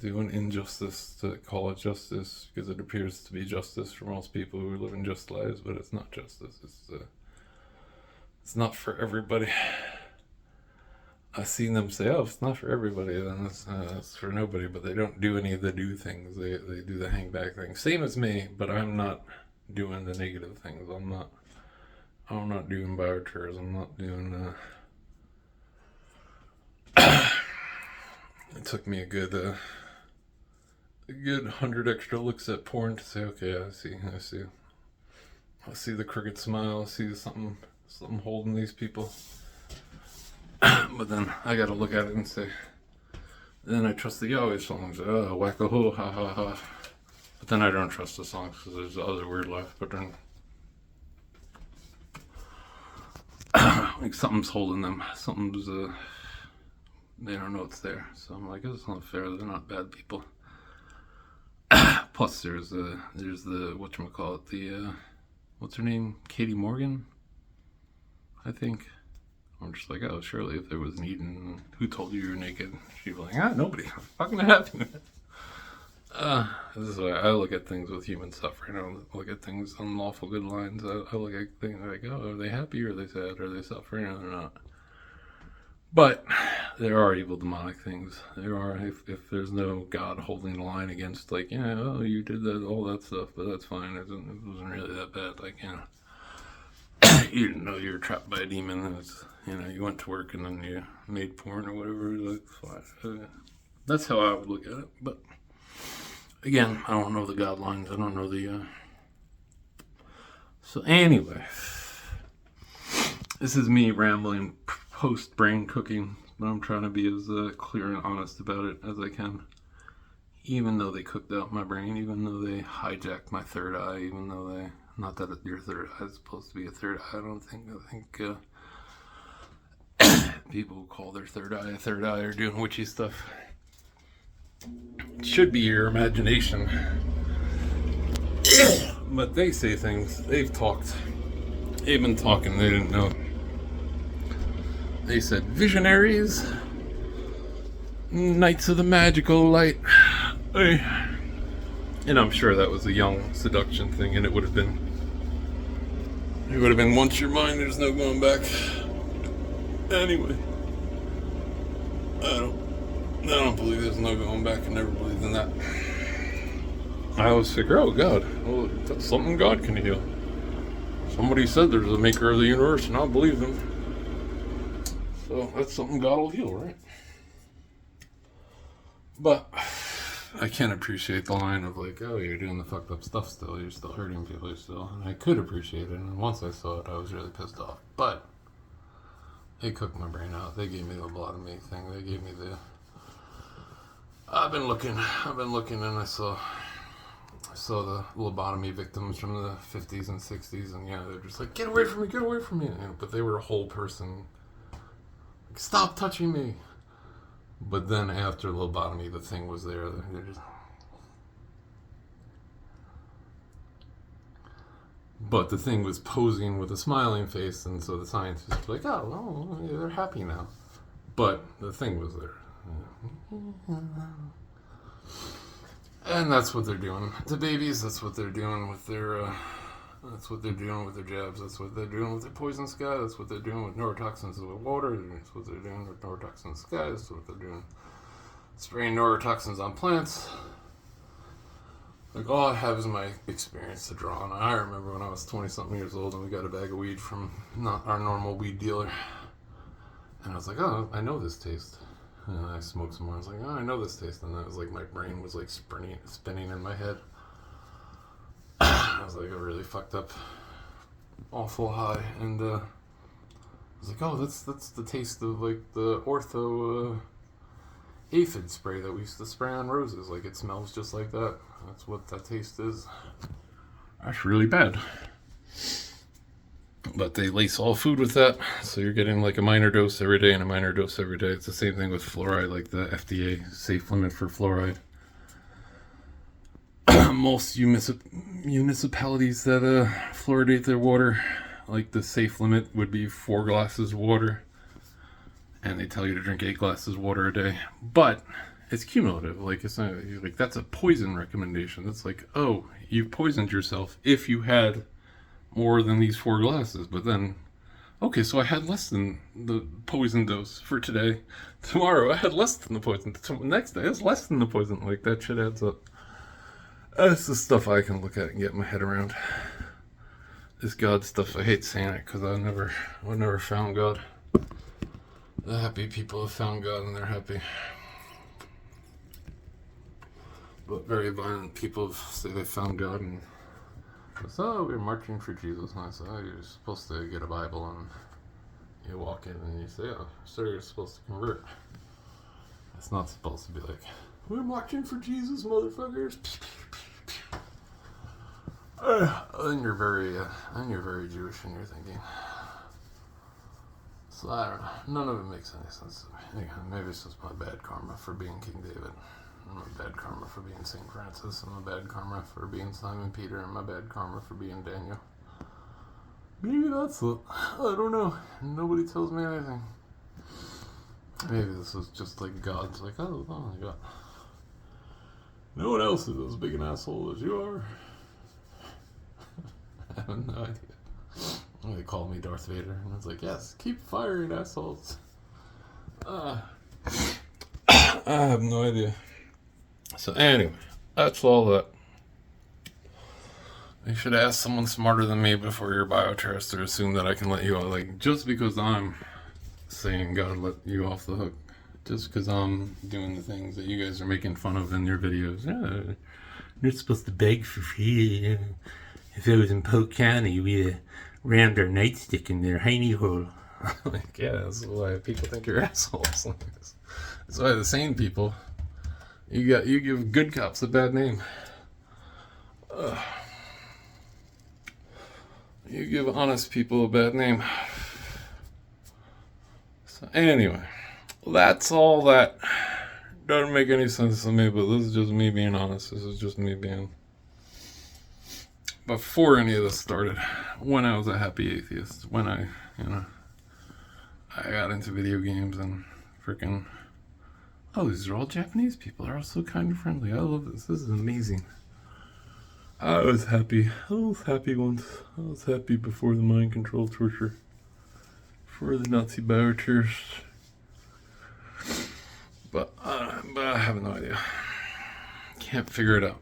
doing injustice to call it justice, because it appears to be justice for most people who live in just lives, but it's not justice. It's not for everybody. I've seen them say, oh, it's not for everybody, then it's for nobody, but they don't do any of the do things. They do the hang back thing. Same as me, but I'm not doing the negative things. I'm not doing bioterrorism. I'm not doing, it took me a good 100 extra looks at porn to say, okay, I see the crooked smile, I see something holding these people. But then I gotta look at it and say, then I trust the Yahweh songs. Oh, whack-a-hoo, ha ha ha. But then I don't trust the songs because there's other weird life. But then, like, something's holding them. They don't know it's there. So I'm like, it's not fair. They're not bad people. Plus, there's the whatchamacallit, what's her name? Katie Morgan, I think. I'm just like, oh, surely if there was an Eden, who told you were naked? She'd be like, nobody. I'm fucking happy. This is why I look at things with human suffering. I don't look at things on lawful good lines. I look at things like, oh, are they happy? Or are they sad? Are they suffering? Or they're not? But there are evil demonic things. There are, if there's no God holding the line against, like, yeah, oh, you did that, all that stuff, but that's fine. It wasn't really that bad. Like, you didn't know you were trapped by a demon. You went to work and then you made porn or whatever. Like, fine. That's how I would look at it. But again, I don't know the God lines. I don't know the. So anyway, this is me rambling post brain cooking, but I'm trying to be as clear and honest about it as I can. Even though they cooked out my brain, even though they hijacked my third eye, even though they. Not that your third eye is supposed to be a third eye, I don't think. I think people who call their third eye a third eye are doing witchy stuff. It should be your imagination. But they say things. They've talked. They've been talking. They didn't know. They said visionaries, knights of the magical light. And I'm sure that was a young seduction thing, and it would have been once your mind, there's no going back. Anyway, I don't believe there's no going back. I never believed in that. I always figure, oh God, well, that's something God can heal. Somebody said there's a maker of the universe, and I believe them. So that's something God will heal, right? But I can't appreciate the line of like, oh, you're doing the fucked up stuff still. You're still hurting people. You're still, and I could appreciate it. And once I saw it, I was really pissed off. But it cooked my brain out. They gave me the lobotomy thing. They gave me the. I've been looking, and I saw the lobotomy victims from the 50s and 60s, and yeah, they're just like, get away from me, get away from me. But they were a whole person. Like, stop touching me. But then after lobotomy, the thing was there. They're just. But the thing was posing with a smiling face, and so the scientists were like, oh, well, they're happy now. But the thing was there. And that's what they're doing to babies. That's what they're doing with their. That's what they're doing with their jabs. That's what they're doing with their poison sky. That's what they're doing with neurotoxins with water. That's what they're doing with neurotoxins in sky. That's what they're doing. Spraying neurotoxins on plants. Like, all I have is my experience to draw on. I remember when I was 20-something years old and we got a bag of weed from not our normal weed dealer. And I was like, oh, I know this taste. And I smoked some more. I was like, oh, I know this taste. And it was like my brain was like spinning in my head. I was like a really fucked up, awful high. And I was like, oh, that's the taste of like the ortho aphid spray that we used to spray on roses. Like, it smells just like that. That's what that taste is. That's really bad. But they lace all food with that, so you're getting like a minor dose every day and a minor dose every day. It's the same thing with fluoride, like the FDA safe limit for fluoride. Most municipalities that fluoridate their water, like the safe limit would be 4 glasses of water. And they tell you to drink 8 glasses of water a day. But it's cumulative. Like, it's not like that's a poison recommendation. That's like, oh, you poisoned yourself if you had more than these 4 glasses. But then, okay, so I had less than the poison dose for today. Tomorrow I had less than the poison. Next day it's less than the poison. Like, that shit adds up. That's the stuff I can look at and get my head around. This God stuff, I hate saying it because I never found God. The happy people have found God and they're happy. But very violent people say they found God and say, oh, we're marching for Jesus. And I say, oh, you're supposed to get a Bible and you walk in and you say, oh, sir, you're supposed to convert. It's not supposed to be like, we're marching for Jesus, motherfuckers. Then you're very Jewish in your thinking. So I don't know. None of it makes any sense to me. Maybe it's just my bad karma for being King David. And my bad karma for being St. Francis. And my bad karma for being Simon Peter. And my bad karma for being Daniel. Maybe that's it. I don't know. Nobody tells me anything. Maybe this is just like God's like, oh my God. No one else is as big an asshole as you are. I have no idea. They called me Darth Vader, and I was like, yes, keep firing, assholes. I have no idea. So anyway, that's all that. You should ask someone smarter than me before you're bioterrorist or assume that I can let you out. Like, just because I'm saying God let you off the hook, just because I'm doing the things that you guys are making fun of in your videos. Yeah, you're supposed to beg for free. If I was in Polk County, we'd rammed our nightstick in their hiney hole. Like, yeah, that's why people think you're assholes. That's why the sane people, you give good cops a bad name. You give honest people a bad name. So anyway, that's all that. Doesn't make any sense to me, but this is just me being honest. This is just me being... Before any of this started, when I was a happy atheist, when I got into video games and freaking... Oh, these are all Japanese people. They're all so kind and friendly. I love this. This is amazing. I was happy. I was happy once. I was happy before the mind control torture. Before the Nazi bioterrorists. But I have no idea. Can't figure it out.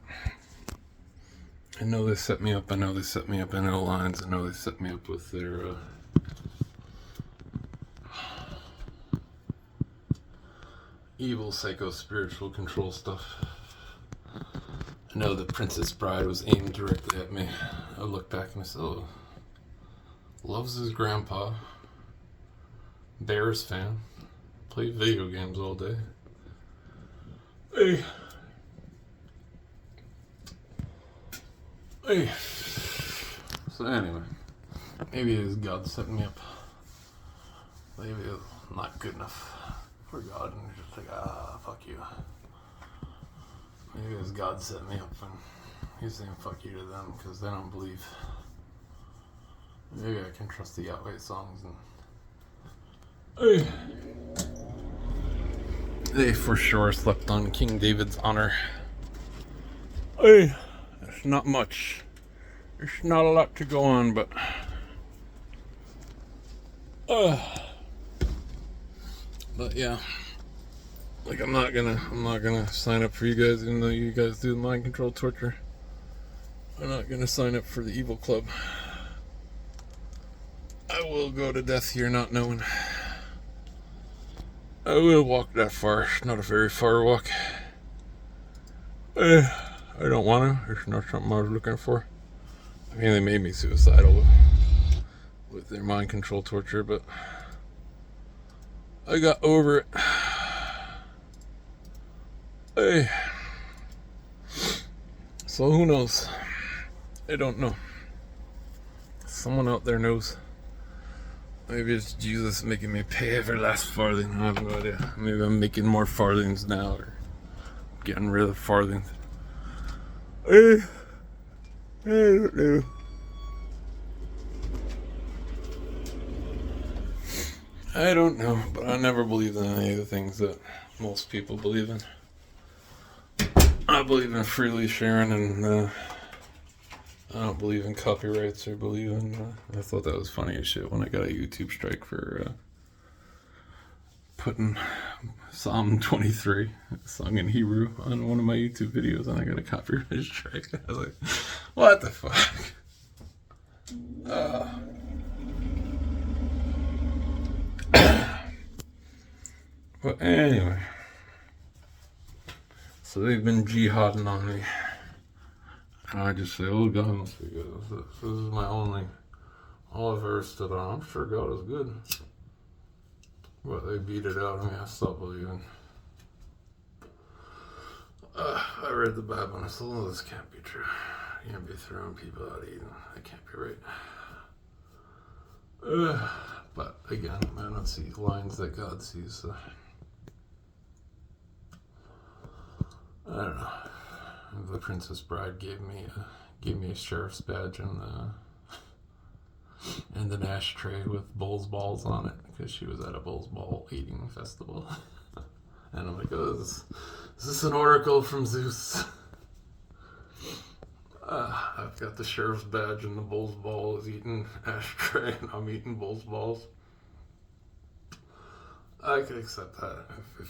I know they set me up. I know they set me up in the lines. I know they set me up with their evil psycho-spiritual control stuff. I know the Princess Bride was aimed directly at me. I looked back and I said, oh, loves his grandpa, Bears fan, play video games all day. Hey. Hey. So anyway, maybe it is God setting me up. Maybe it's not good enough for God, and you're just like, fuck you. Maybe it's God setting me up, and He's saying fuck you to them because they don't believe. Maybe I can trust the Yahweh songs and. They for sure slept on King David's honor. Hey, there's not much. There's not a lot to go on, but yeah. Like I'm not gonna sign up for you guys, even though you guys do mind control torture. I'm not gonna sign up for the evil club. I will go to death here not knowing. I will walk that far. It's not a very far walk. I don't want to. It's not something I was looking for. I mean, they made me suicidal with their mind control torture, but I got over it. Hey. So who knows? I don't know. Someone out there knows. Maybe it's Jesus making me pay every last farthing. I have no idea. Maybe I'm making more farthings now, or getting rid of farthings. I don't know. I don't know, but I never believed in any of the things that most people believe in. I believe in freely sharing, and I don't believe in copyrights or believe in. I thought that was funny as shit when I got a YouTube strike for putting Psalm 23 sung in Hebrew on one of my YouTube videos, and I got a copyright strike. I was like, what the fuck? But anyway, so they've been jihading on me. And I just say, oh, God must be good. This is my only verse that I'm sure God is good. But they beat it out of me. I stopped believing. I read the Bible and I said, oh, this can't be true. You can't be throwing people out eating. That can't be right. But again, I don't see lines that God sees. So. I don't know. The Princess Bride gave me a sheriff's badge and an ashtray with Bull's balls on it because she was at a Bull's ball eating festival. And I'm like, oh, is this an oracle from Zeus? I've got the sheriff's badge and the Bull's ball is eating ashtray and I'm eating Bull's balls. I could accept that if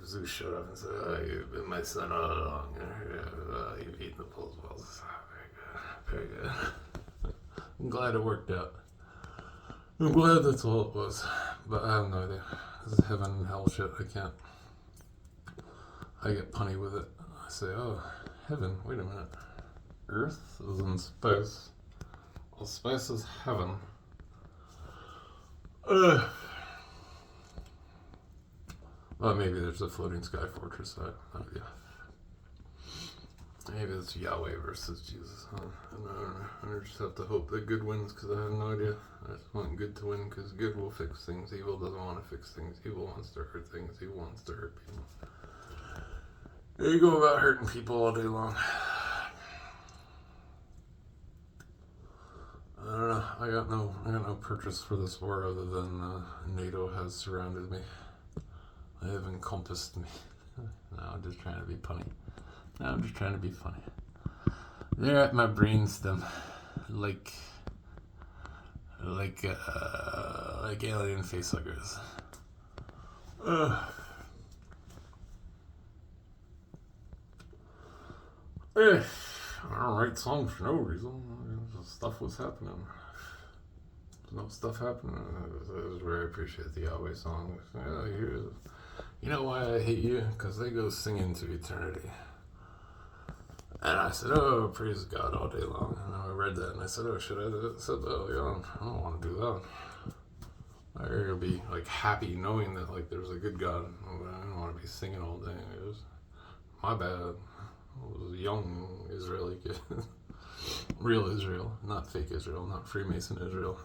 Zeus showed up and said, oh, you've been my son all along. You've eaten the Bull's balls. Very good. Very good. I'm glad it worked out. I'm glad that's all it was. But I have no idea. This is heaven and hell shit. I get punny with it. I say, oh, heaven, wait a minute. Earth is in space. Well, space is heaven. Well, maybe there's a floating sky fortress. Yeah. Maybe it's Yahweh versus Jesus. I don't know. I just have to hope that good wins because I have no idea. I just want good to win because good will fix things. Evil doesn't want to fix things. Evil wants to hurt things. Evil wants to hurt people. There you go about hurting people all day long. I don't know. I got no purchase for this war other than NATO has surrounded me. They have encompassed me. Now I'm just trying to be punny. Now I'm just trying to be funny. They're at my brainstem, like alien facehuggers. I don't write songs for no reason. Stuff was happening. No stuff happening. I was very appreciate the Yahweh songs. You know why I hate you? Because they go singing to eternity. And I said, oh, praise God all day long. And I read that and I said, oh, should I do it? I said, oh, yeah, I don't want to do that. I gotta be like happy knowing that like there's a good God. I don't want to be singing all day. It was my bad. I was a young Israeli kid. Real Israel, not fake Israel, not Freemason Israel.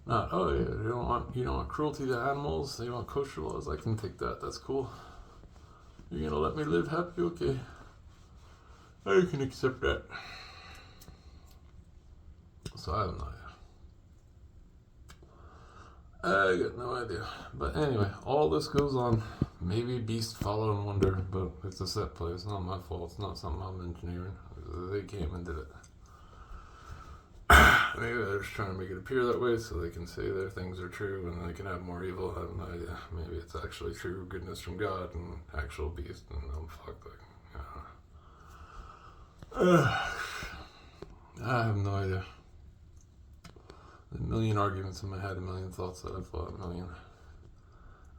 Not, oh yeah, you don't want cruelty to animals, you want kosher laws, I can take that, that's cool. You're gonna let me live happy? Okay. I can accept that. So I have no idea. I got no idea. But anyway, all this goes on. Maybe Beast follow and wonder, but it's a set play. It's not my fault. It's not something I'm engineering. They came and did it. Maybe they're just trying to make it appear that way so they can say their things are true and they can have more evil. I have no idea. Maybe it's actually true goodness from God and actual beast and I'm fucked. I have no idea. A million arguments in my head, a million thoughts that I've thought, a million.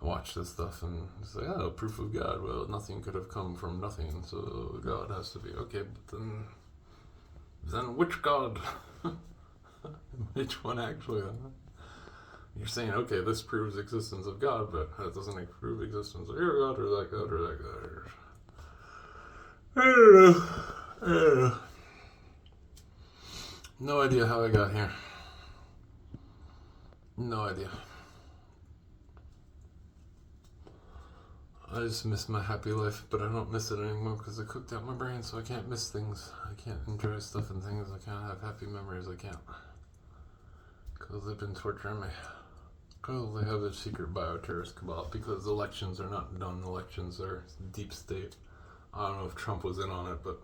I watch this stuff and it's like, oh, proof of God. Well, nothing could have come from nothing, so God has to be okay. But then which God? Which one actually? You're saying, okay, this proves existence of God, but that doesn't prove existence of your God or that God or that God. I don't know. No idea how I got here. No idea. I just miss my happy life, but I don't miss it anymore because I cooked out my brain, so I can't miss things. I can't enjoy stuff and things. I can't have happy memories. I can't. Because they've been torturing me. Because they have a secret bioterrorist cabal. Because elections are not done. Elections are deep state. I don't know if Trump was in on it, but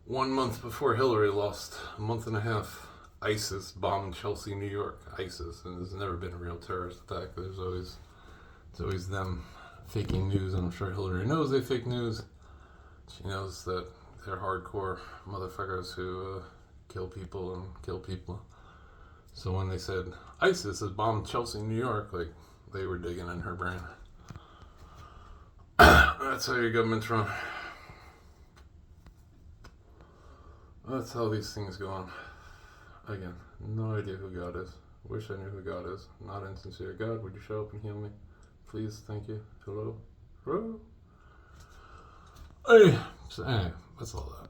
1 month before Hillary lost, a month and a half, ISIS bombed Chelsea, New York. ISIS, and there's never been a real terrorist attack. It's always them faking news, and I'm sure Hillary knows they fake news. She knows that they're hardcore motherfuckers who kill people and kill people. So when they said ISIS has bombed Chelsea, New York, like they were digging in her brain. That's how your government's run. That's how these things go on. Again, no idea who God is. Wish I knew who God is. Not insincere. God, would you show up and heal me? Please, thank you. Hello? Hello? Hey, so anyway, that's all that.